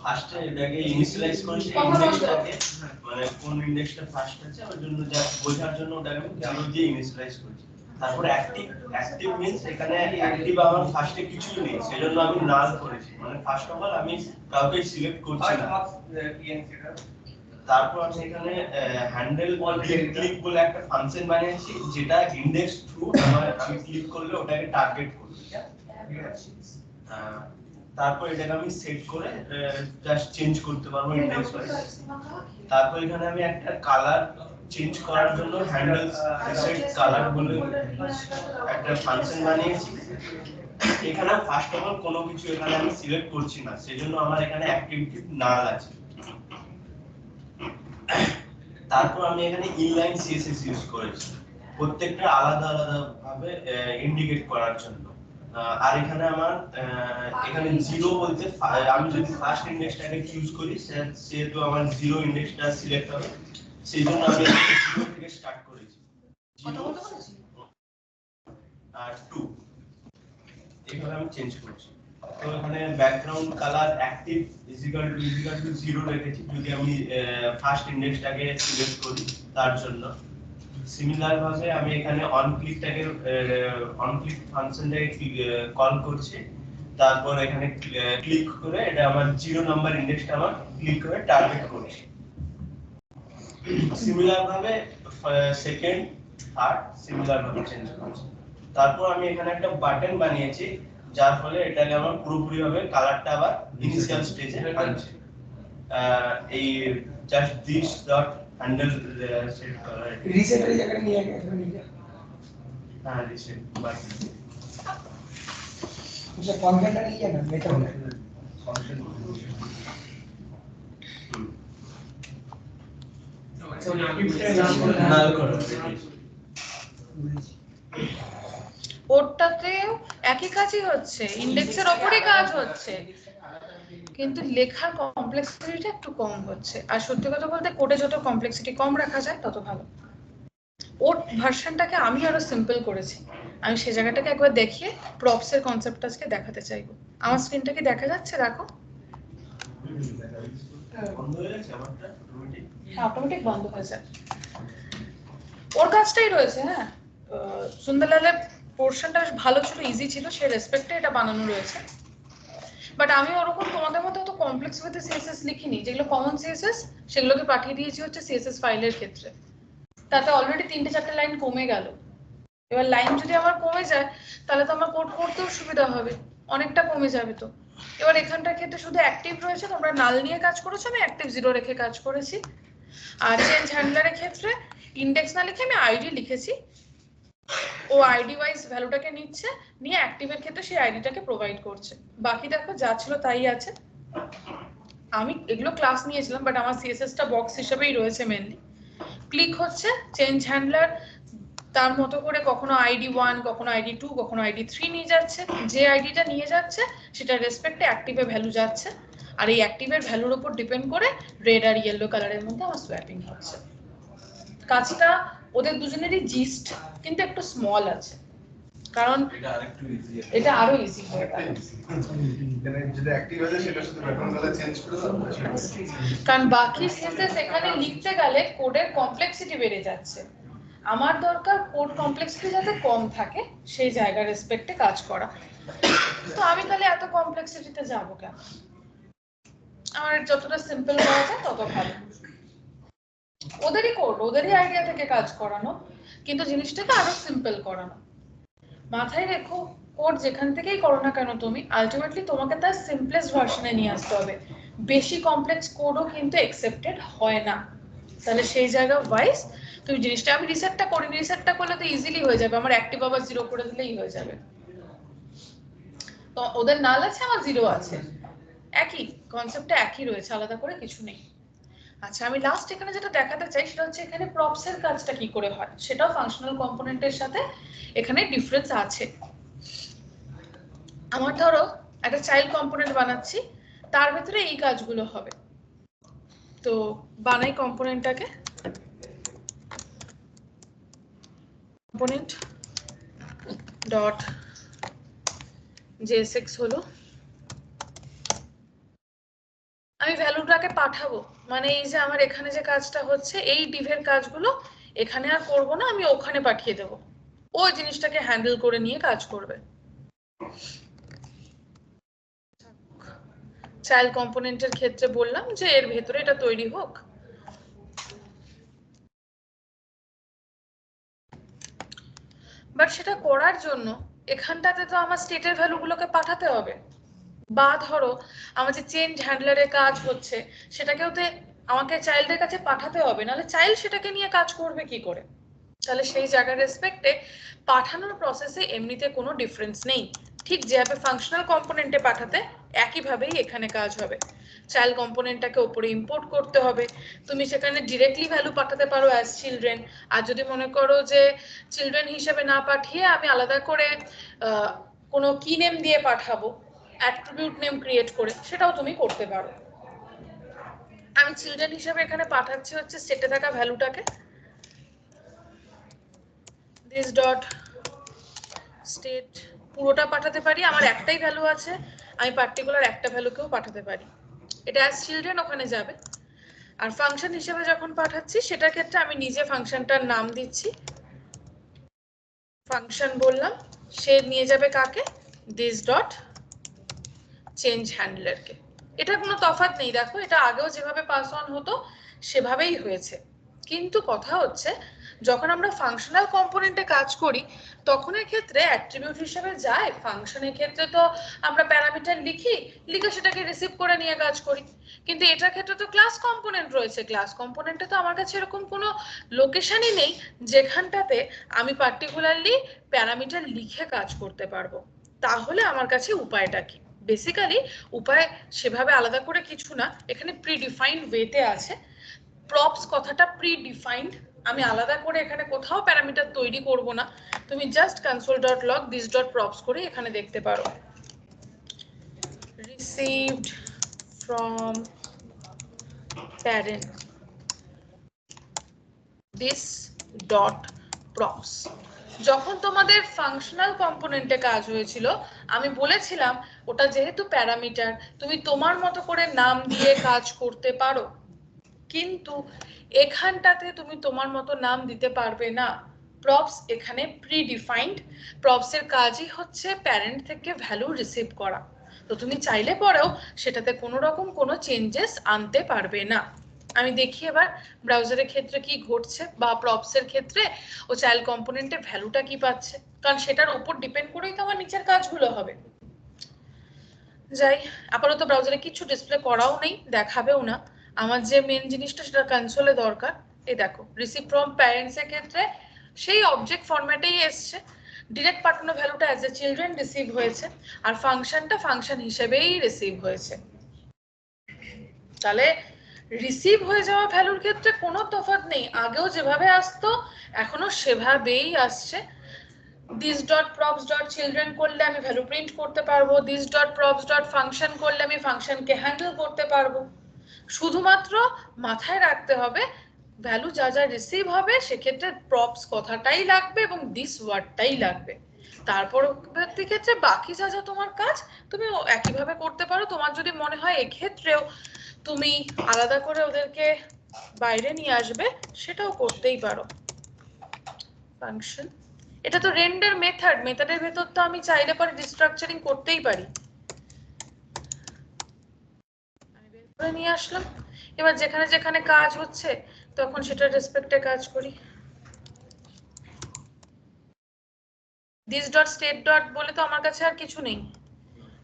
ফার্স্টে এটাকে ইনিশিয়ালাইজ করেছি ইন্ডেক্সটাকে, মানে কোন ইন্ডেক্সটা ফার্স্ট আছে ওর জন্য যা বোঝার জন্য ওটাকে আমি জিরো দিয়ে ইনিশিয়ালাইজ করেছি। তারপরে অ্যাক্টিভ মিন্স এখানে অ্যাক্টিভ আমার ফার্স্টে কিছুই নেই, সেজন্য আমি নাল করেছি, মানে ফার্স্ট অফ অল আমি কাউকে সিলেক্ট করছি না। তারপর আমি এখানে হ্যান্ডেল ক্লিক বলে একটা ফাংশন বানিয়েছি, যেটা ইন্ডেক্স থ্রু আমি ক্লিক করলে ওটাকে টার্গেট করবে। তারপর এটাকে আমি সেট করে জাস্ট চেঞ্জ করতে পারবো ইন্ডেক্স ওয়াইজ। তারপর এখানে আমি একটা কালার চেঞ্জ করার জন্য হ্যান্ডেল সেট কালার বলে একটা ফাংশন বানিয়েছি। এখানে ফার্স্ট অফ অল কোনো কিছু এখানে আমি সিলেক্ট করছি না, সেজন্য আমার এখানে অ্যাক্টিভিটি নাল আছে। তারপর আমি এখানে ইনলাইন সিএসএস ইউজ করেছি প্রত্যেকটা আলাদা আলাদা ভাবে ইন্ডিকেট করার জন্য। আর এখানে আমার এখানে জিরো বলতে আমি যদি ফার্স্ট ইন্ডেক্সটাকে চুজ করি সেহেতু আমার জিরো ইন্ডেক্সটা সিলেক্ট হবে, সেই জন্য আমি জিরো থেকে স্টার্ট করেছি। আর 2 এখানে আমি চেঞ্জ করছি। তো এখানে background colour active is equal to 0 রেখেছি যদি আমি ফার্স্ট ইন্ডেক্সটাকে সিলেক্ট করি তার জন্য। সিমিলার ভাবে আমি এখানে অন ক্লিক ফাংশনটাকে কল করছি, তারপর এখানে ক্লিক করে এটা আমার 0 নাম্বার ইন্ডেক্সটা আমার ক্লিক করে টার্গেট করছি। সিমিলার ভাবে সেকেন্ড থার্ড সিমিলার ভাবে চেঞ্জ করছি। তারপর আমি এখানে একটা বাটন বানিয়েছি, যার ফলে এটাকে আমার পুরোপুরি ভাবে কালারটা আবার ইনিশিয়াল স্টেজে আনছে। এই just this dot handle set করা রিসেটের জায়গায় নিয়ে গেছে। হ্যাঁ রিসেট বাটন এটা কনফিগার নিয়ে না মেথড নাল করো। ওটাতে একই কাজই হচ্ছে, ইন্ডেক্সের ওপরই কাজ হচ্ছে, কিন্তু লেখার কমপ্লেক্সিটিটা একটু কম হচ্ছে। আর সত্যি কথা বলতে কোডে যত কমপ্লেক্সিটি কম রাখা যায় তত ভালো। ওর ভার্সনটাকে আমি আরো সিম্পল করেছি, আমি সেই জায়গাটাকে একবার দেখিয়ে প্রপসের কনসেপ্টটা আজকে দেখাতে চাইবো। আমার স্ক্রিনটা কি দেখা যাচ্ছে? দেখো, বন্ধ হয়ে গেছে আমারটা অটোমেটিক। হ্যাঁ অটোমেটিক বন্ধ হয়ে যায়। ওর কাজটাই রয়েছে। হ্যাঁ সুন্দরলালের পোর্শনটা বেশ ভালো ছিল, ইজি ছিল, সেই রেসপেক্টে এটা বানানো রয়েছে। বাট আমি ওরকম তোমাদের মতো তো কমপ্লেক্স ওয়েতে সিএসএস লিখিনি, যেগুলো কমন সিএসএস সেগুলোকে পাঠিয়ে দিয়েছি হচ্ছে সিএসএস ফাইলের ক্ষেত্রে। তাতে অলরেডি 3-4 লাইন কমে গেল। এবার লাইন যদি আমার কমে যায় তাহলে তো আমার কোড করতেও সুবিধা হবে, অনেকটা কমে যাবে। তো এবার এখানটার ক্ষেত্রে শুধু অ্যাক্টিভ রয়েছে, তোমরা নাল নিয়ে কাজ করেছো, আমি অ্যাক্টিভ 0 রেখে কাজ করেছি। আর চেঞ্জ হ্যান্ডলারের ক্ষেত্রে ইন্ডেক্স না লিখে আমি আইডি লিখেছি, ও আইডি ওয়াইজ ভ্যালুটাকে নিচ্ছে, নিয়ে অ্যাক্টিভের ক্ষেত্রে সেই আইডিটাকে প্রোভাইড করছে। বাকি দেখো যা ছিল তাই আছে। আমি এগুলো ক্লাস নিয়েছিলাম, বাট আমার সিএসএসটা বক্স হিসেবেই রয়েছে মেনলি। ক্লিক হচ্ছে, চেঞ্জ হ্যান্ডলার তার মতো করে কখনো আইডি 1, কখনো আইডি 2, কখনো আইডি 3 নিয়ে যাচ্ছে। যে আইডিটা নিয়ে যাচ্ছে সেটা রেসপেক্টে অ্যাক্টিভে ভ্যালু যাচ্ছে, আর এই অ্যাক্টিভের ভ্যালুর উপর ডিপেন্ড করে রেড আর ইয়েলো কালারের মধ্যে আমার সোয়াপিং হচ্ছে। কাজটা ওদের দুজনেরই জিস্ট, কিন্তু একটু স্মল আছে, কারণ এটা আরো ইজি হয়ে গেল। যেটা অ্যাক্টিভ আছে সেটা শুধু ব্যাকগ্রাউন্ড কালার চেঞ্জ করে দাও। কারণ বাকি সিএসএস এখানে লিখতে গেলে কোডের কমপ্লেক্সিটি বেড়ে যাচ্ছে। আমার দরকার কোড কমপ্লেক্সিটি যাতে কম থাকে, সেই জায়গা রেসপেক্টে কাজ করা। তো আমি তাহলে এত কমপ্লেক্সিটিতে যাব কেন? আমার যতটা সিম্পল করা যায় তত ভালো। ওদেরই কোড, ওদেরই আইডিয়া থেকে কাজ করানো, কিন্তু জিনিসটাকে আরো সিম্পল করানো। মাথায় রেখো কোড যেখান থেকেই করো না কেন তুমি আলটিমেটলি তোমাকে তার সিম্পলেস্ট ভার্সনে নিয়ে আসতে হবে, বেশি কমপ্লেক্স কোডও কিন্তু অ্যাকসেপ্টেড হয় না। তাহলে সেই জায়গা ওয়াইজ তুমি জিনিসটা, আমি রিসেটটা করি, রিসেটটা করলে তো ইজিলি হয়ে যাবে, আমার অ্যাক্টিভ আবার 0 করে দিলেই হয়ে যাবে। তো ওদের নাল আছে, আমার 0 আছে, একই কনসেপ্টটা একই রয়েছে, আলাদা করে কিছু নেই। আচ্ছা, আমি লাস্ট এখানে যেটা দেখাতে চাই সেটা হচ্ছে এখানে প্রপস এর কাজটা কি করে হয়, সেটাও ফাংশনাল কম্পোনেন্টের সাথে এখানে ডিফারেন্স আছে। আমার ধরো একটা চাইল্ড কম্পোনেন্ট বানাচ্ছি, তার ভিতরে এই কাজগুলো হবে। তো বানাই কম্পোনেন্টটাকে, কম্পোনেন্ট ডট JSX হলো, আমি ভ্যালুটাকে পাঠাবো, মানে এই যে আমার এখানে যে কাজটা হচ্ছে এই ডিভের কাজগুলো এখানে আর করব না, আমি ওখানে পাঠিয়ে দেব, ওই জিনিসটাকে হ্যান্ডেল করে নিয়ে কাজ করবে। চাইল্ড কম্পোনেন্টের ক্ষেত্রে বললাম যে এর ভেতরে এটা তৈরি হোক, বাট সেটা করার জন্য এখানটাতে তো আমার স্টেটের ভ্যালুগুলোকে পাঠাতে হবে, বা ধরো আমার যে চেঞ্জ হ্যান্ডলারের কাজ হচ্ছে সেটাকেও তো আমাকে চাইল্ডের কাছে পাঠাতে হবে, নাহলে চাইল্ড সেটাকে নিয়ে কাজ করবে কি করে। তাহলে সেই জায়গার রেসপেক্টে পাঠানোর প্রসেসে এমনিতে কোনো ডিফারেন্স নেই, ঠিক যেভাবে ফাংশনাল কম্পোনেন্টে পাঠাতে একইভাবেই এখানে কাজ হবে। চাইল্ড কম্পোনেন্টটাকে উপরে ইম্পোর্ট করতে হবে, তুমি সেখানে ডিরেক্টলি ভ্যালু পাঠাতে পারো অ্যাজ চিলড্রেন, আর যদি মনে করো যে চিলড্রেন হিসেবে না পাঠিয়ে আমি আলাদা করে কোনো কি নেম দিয়ে পাঠাবো, অ্যাট্রিবিউট নেম ক্রিয়েট করে, সেটাও তুমি করতে পারো। আমি চিলড্রেন হিসেবে এখানে পাঠাচ্ছি হচ্ছে সেটে থাকা ভ্যালুটাকে, this dot state পুরোটা পাঠাতে পারি, আমার একটাই ভ্যালু আছে, আমি পার্টিকুলার একটা ভ্যালুকেও পাঠাতে পারি, এটা অ্যাজ চিলড্রেন ওখানে যাবে। আর ফাংশন হিসেবে যখন পাঠাচ্ছি সেটার ক্ষেত্রে আমি নিজে ফাংশনটার নাম দিচ্ছি, ফাংশন বললাম, সে নিয়ে যাবে কাকে, this dot চেঞ্জ হ্যান্ডলারকে। এটা কোনো তফাৎ নেই, দেখো এটা আগেও যেভাবে পাস অন হতো সেভাবেই হয়েছে, কিন্তু কথা হচ্ছে যখন আমরা ফাংশনাল কম্পোনেন্টে কাজ করি তখনের ক্ষেত্রে অ্যাট্রিবিউট হিসেবে যায়, ফাংশনের ক্ষেত্রে তো আমরা প্যারামিটার লিখি, লিখে সেটাকে রিসিভ করে নিয়ে কাজ করি, কিন্তু এটার ক্ষেত্রে তো ক্লাস কম্পোনেন্ট রয়েছে, ক্লাস কম্পোনেন্টে তো আমার কাছে এরকম কোনো লোকেশনই নেই যেখানটাতে আমি পার্টিকুলারলি প্যারামিটার লিখে কাজ করতে পারবো। তাহলে আমার কাছে উপায়টা কি, বেসিক্যালি উপায় সেভাবে আলাদা করে কিছু না, এখানে প্রিডিফাইন্ড ওয়েতে আছে। প্রপস কথাটা প্রিডিফাইন্ড, আমি আলাদা করে এখানে কোথাও প্যারামিটার তৈরি করব না, তুমি জাস্ট console.log this.props করে এখানে দেখতে পারো received from parent this.props। যখন তোমাদের ফাংশনাল কম্পোনেন্টে কাজ হয়েছিল আমি বলেছিলাম ওটা যেহেতু প্যারামিটার তুমি তোমার মতো করে নাম দিয়ে কাজ করতে পারো, কিন্তু এখানটাতে তুমি তোমার মতো নাম দিতে পারবে না, প্রপস এখানে প্রিডিফাইন্ড, প্রপস এর কাজই হচ্ছে প্যারেন্ট থেকে ভ্যালু রিসিভ করা, তো তুমি চাইলে পরেও সেটাতে কোনো রকম কোনো চেঞ্জেস আনতে পারবে না। আমি দেখি এবার ব্রাউজারের ক্ষেত্রে কি ঘটছে, বা প্রপস এর ক্ষেত্রে ও চাইল্ড কম্পোনেন্টে ভ্যালুটা কি পাচ্ছে, কারণ সেটার উপর ডিপেন্ড করেই তো আমার নিচের কাজগুলো হবে। যাই, আপাতত ব্রাউজারে কিছু ডিসপ্লে করাও নেই, দেখাবেও না, আমার যে মেন জিনিসটা সেটা কনসোলে দরকার। এই দেখো রিসিভ ফ্রম প্যারেন্টস এর ক্ষেত্রে সেই অবজেক্ট ফরম্যাটেই এসছে, ডিরেক্ট পাঠানো ভ্যালুটা অ্যাজ এ চিলড্রেন রিসিভ হয়েছে, আর ফাংশনটা ফাংশন হিসেবেই রিসিভ হয়েছে। তাহলে রিসিভ হয়ে যাওয়া ভ্যালুর ক্ষেত্রে কোনো তফাৎ নেই, আগেও যেভাবে আসতো এখনো সেভাবেই আসছে। this.props.children করলে আমি ভ্যালু প্রিন্ট করতে পারবো, this.props.function করলে আমি ফাংশনকে হ্যান্ডেল করতে পারবো, শুধুমাত্র মাথায় রাখতে হবে ভ্যালু যা যা রিসিভ হবে সেক্ষেত্রে প্রপস কথাটাই লাগবে এবং দিস ওয়ার্ডটাই লাগবে, তারপর ক্ষেত্রে বাকি যা যা তোমার কাজ তুমি একইভাবে করতে পারো। তোমার যদি মনে হয় এক্ষেত্রেও তুমি আলাদা করে ওদেরকে বাইরে নিয়ে আসবে সেটাও করতেই পারো। ফাংশন, এটা তো রেন্ডার মেথড, মেথডের ভেতর তো আমি চাইলে পরে ডিস্ট্রাকচারিং করতেই পারি। আমি বের করে নিয়ে আসলাম, এবার যেখানে যেখানে কাজ হচ্ছে তখন সেটা রেসপেক্টে কাজ করি। দিস ডট স্টেট ডট বলে তো আমার কাছে আর কিছু নেই,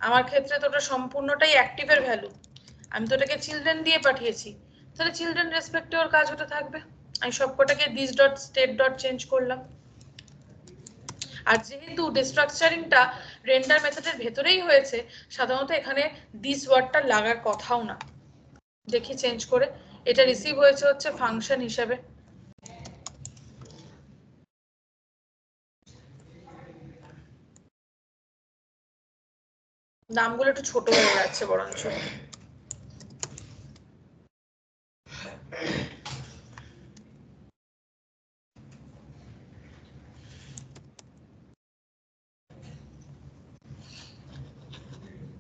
আমার ক্ষেত্রে তো ওটা সম্পূর্ণটাই অ্যাক্টিভের ভ্যালু, আমি তো ওটাকে চিলড্রেন দিয়ে পাঠিয়েছি, তাহলে চিলড্রেন রেসপেক্টে ওর কাজ হতে থাকবে। আমি সবকটাকে this dot state dot change করলাম। আর যেহেতু ডিস্ট্রাকচারিংটা রেন্ডার মেথডের ভেতরেই হয়েছে, সাধারণত এখানে দিস ওয়ার্ডটা লাগার কথাও না। দেখি চেঞ্জ করে, এটা রিসিভ হয়েছে হচ্ছে ফাংশন হিসেবে, নামগুলো একটু ছোট হয়ে যাচ্ছে বরঞ্চ।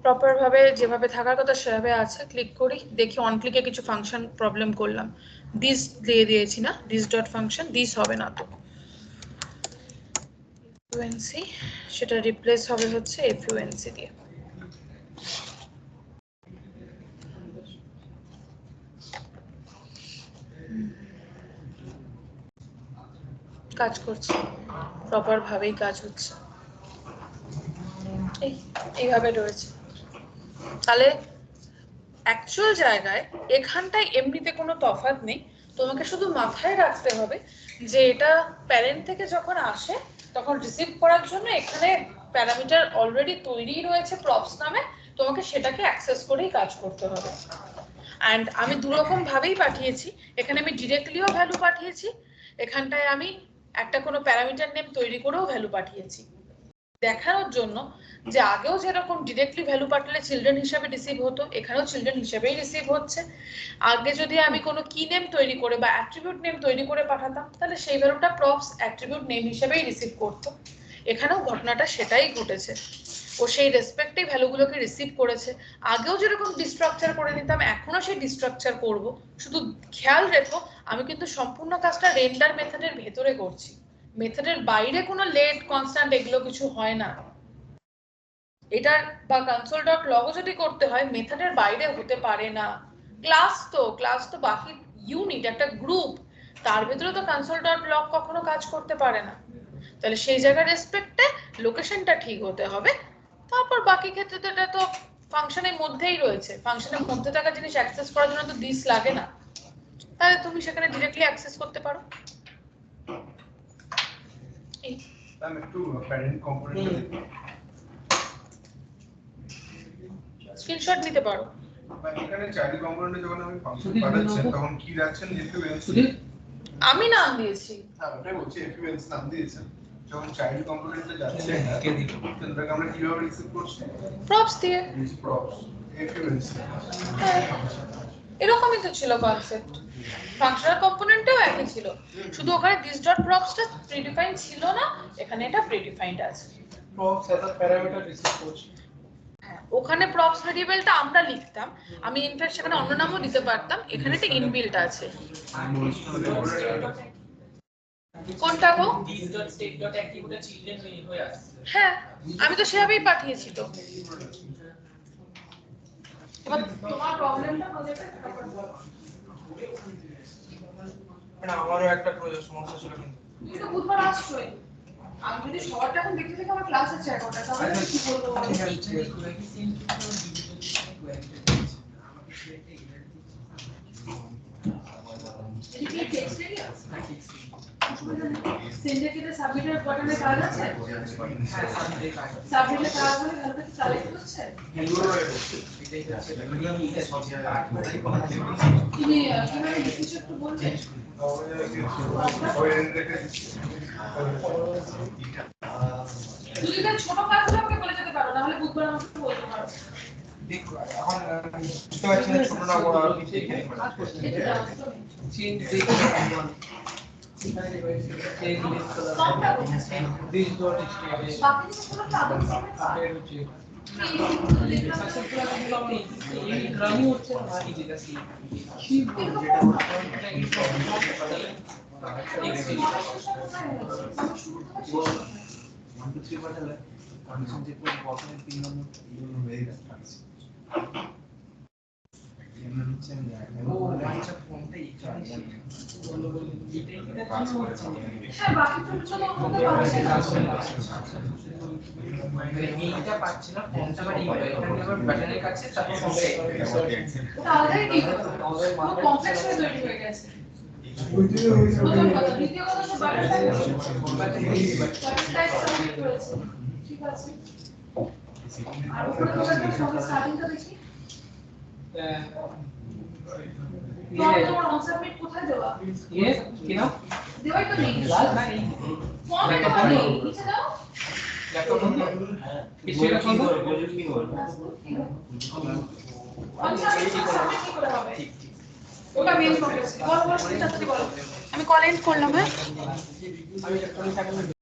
প্রপার ভাবে যেভাবে থাকার কথা সেভাবে আছে, ক্লিক করি, দেখি অন ক্লিকে কিছু ফাংশন প্রবলেম করলাম, দিস দিয়ে দিয়েছি না, দিস ডট ফাংশন, দিস হবে না তো এফইউএনসি, সেটা রিপ্লেস হবে হচ্ছে এফইউএনসি দিয়ে। কাজ করছে, প্রপার ভাবেই কাজ হচ্ছে, এইভাবে রয়েছে। তাহলে অ্যাকচুয়াল জায়গায় এখানটায় এমনিতে কোনো তফাৎ নেই, তোমাকে শুধু মাথায় রাখতে হবে যে এটা প্যারেন্ট থেকে যখন আসে তখন রিসিভ করার জন্য এখানে প্যারামিটার অলরেডি তৈরি রয়েছে প্রপস নামে, তোমাকে সেটাকে অ্যাক্সেস করেই কাজ করতে হবে। অ্যান্ড আমি দুরকম ভাবেই পাঠিয়েছি, এখানে আমি ডিরেক্টলিও ভ্যালু পাঠিয়েছি, এখানটায় আমি একটা কোনো প্যারামিটার নেম তৈরি করেও ভ্যালু পাঠিয়েছি, দেখানোর জন্য যে আগেও যেরকম ডিরেক্টলি ভ্যালু পাঠালে চিলড্রেন হিসেবে রিসিভ হতো, এখানেও চিলড্রেন হিসেবেই রিসিভ হচ্ছে। আগে যদি আমি কোনো কি নেম তৈরি করে বা অ্যাট্রিবিউট নেম তৈরি করে পাঠাতাম, তাহলে সেই ভ্যালুটা প্রপস অ্যাট্রিবিউট নেম হিসেবেই রিসিভ করতো। এখানেও ঘটনাটা সেটাই ঘটেছে, ও সেই রেসপেক্টেই ভ্যালুগুলোকে রিসিভ করেছে। আগেও যেরকম ডিস্ট্রাকচার করে নিতাম, এখনো সেই ডিস্ট্রাকচার করব। শুধু খেয়াল রেখো, আমি কিন্তু সম্পূর্ণ কাজটা রেন্ডার মেথডের ভেতরে করছি, মেথডের বাইরে কোনো লেট কনস্ট্যান্ট এগুলো কিছু হয় না। এটার বা কনসোল ডট লগও যদি করতে হয় মেথডের বাইরে হতে পারে না। ক্লাস তো বাকি ইউনিট, একটা গ্রুপ, তার ভেতরে তো কনসোল ডট লগ কখনো কাজ করতে পারে না। তাহলে সেই জায়গার রেসপেক্টে লোকেশনটা ঠিক হতে হবে। তারপর বাকি ক্ষেত্রে তো এটা তো ফাংশনের মধ্যেই রয়েছে, ফাংশনের মধ্যে থাকা জিনিস অ্যাক্সেস করার জন্য তো দিস লাগে না, তাহলে তুমি সেখানে ডিরেক্টলি অ্যাক্সেস করতে পারো। আমি একটু প্যারেন্ট কম্পোনেন্ট দেখি, স্ক্রিনশট নিতে পারো। এখানে চাইল্ড কম্পোনেন্টে যখন আমি ফাংশন পাঠাচ্ছি তখন কি রাখছেন এফইউএনসি, আমি নাম দিয়েছি, হ্যাঁ ওটাই বলছি, এফইউএনসি নাম দিয়েছেন। যখন চাইল্ড কম্পোনেন্টে যাচ্ছে কে দিল, সেটাকে আমরা কিভাবে রিসিভ করছি? প্রপস দিয়ে। প্রপস এফইউএনসি, এরকমই তো ছিল কনসেপ্ট, ফাংশনাল কম্পোনেন্টেও একই ছিল, শুধু ওখানে দিস ডট প্রপসটা প্রিডিফাইন্ড ছিল না, এখানে এটা প্রিডিফাইন্ড আছে। প্রপস এত প্যারামিটার রিসিভ করছে, ওখানে প্রপস ভেরিয়েবলটা আমরা লিখতাম, আমি ইনফ্যাক্ট সেখানে অন্য নামও দিতে পারতাম, এখানে এটা ইনবিল্ট আছে। কোনটা গো? This dot state dot activity children হয়ে আসছে। হ্যাঁ, আমি তো সেভাবেই পাঠিয়েছি তো। এবার তোমার প্রবলেমটা প্রজেক্টে তারপর বলো। মানে আমারও একটা সমস্যা ছিল, কিন্তু তুমি তো বুধবার আসছোই, আমি যদি সবারটা এখন দেখতে থেকে আমার ক্লাস আছে 11টা, তাহলে আমি কি বলবো? এটা কি টেক্সট এরিয়া? সিনজেক্টিভে সাবমিটের বাটনে কাজ আছে? সাবমিটের কাজ হলে ভালো করে কালেক্ট হচ্ছে? তুমি কিভাবে লিখেছো একটু বলবে? যদি তার ছোট কাজগুলো আমাকে বলে যেতে পারো, নাহলে বুধবার আমাকে বলতে পারো। দেখো এখন বুঝতে পারছি না ছোট না বড় আর কিছু এখানে চেঞ্জ দেখে দিস ডট স্টেট বাকি যেগুলো কাগজ আপডেট হচ্ছে এই রানি হচ্ছে না কি দিলাসি কি হ্যাঁ বাকি তো হতে পারছে না এইটা পাচ্ছি না ফর্মটা আবার এখানে আবার বাটনের কাছে তারপর ওটা আলাদাই কি কমপ্লেক্স হয়ে তৈরি হয়ে গেছে প্রথম কথা দ্বিতীয় কথা তো বাটনটাই সাবমিট করেছে ঠিক আছে আর উপরে তো সঙ্গে স্টার্টিংটা দেখি তোমার অন সাবমিট কোথায় দেওয়া কি না দেওয়াই তো নেই লাল না এই ফর্মে তো নেই নিচে দাও ল্যাপটপ কিছুটা করব অন সাবমিট কি করে হবে ওটা মেইন প্রসেস বল বল তাড়াতাড়ি বল আমি কল এন্ড করলাম হ্যাঁ আমি ইলেকট্রনিক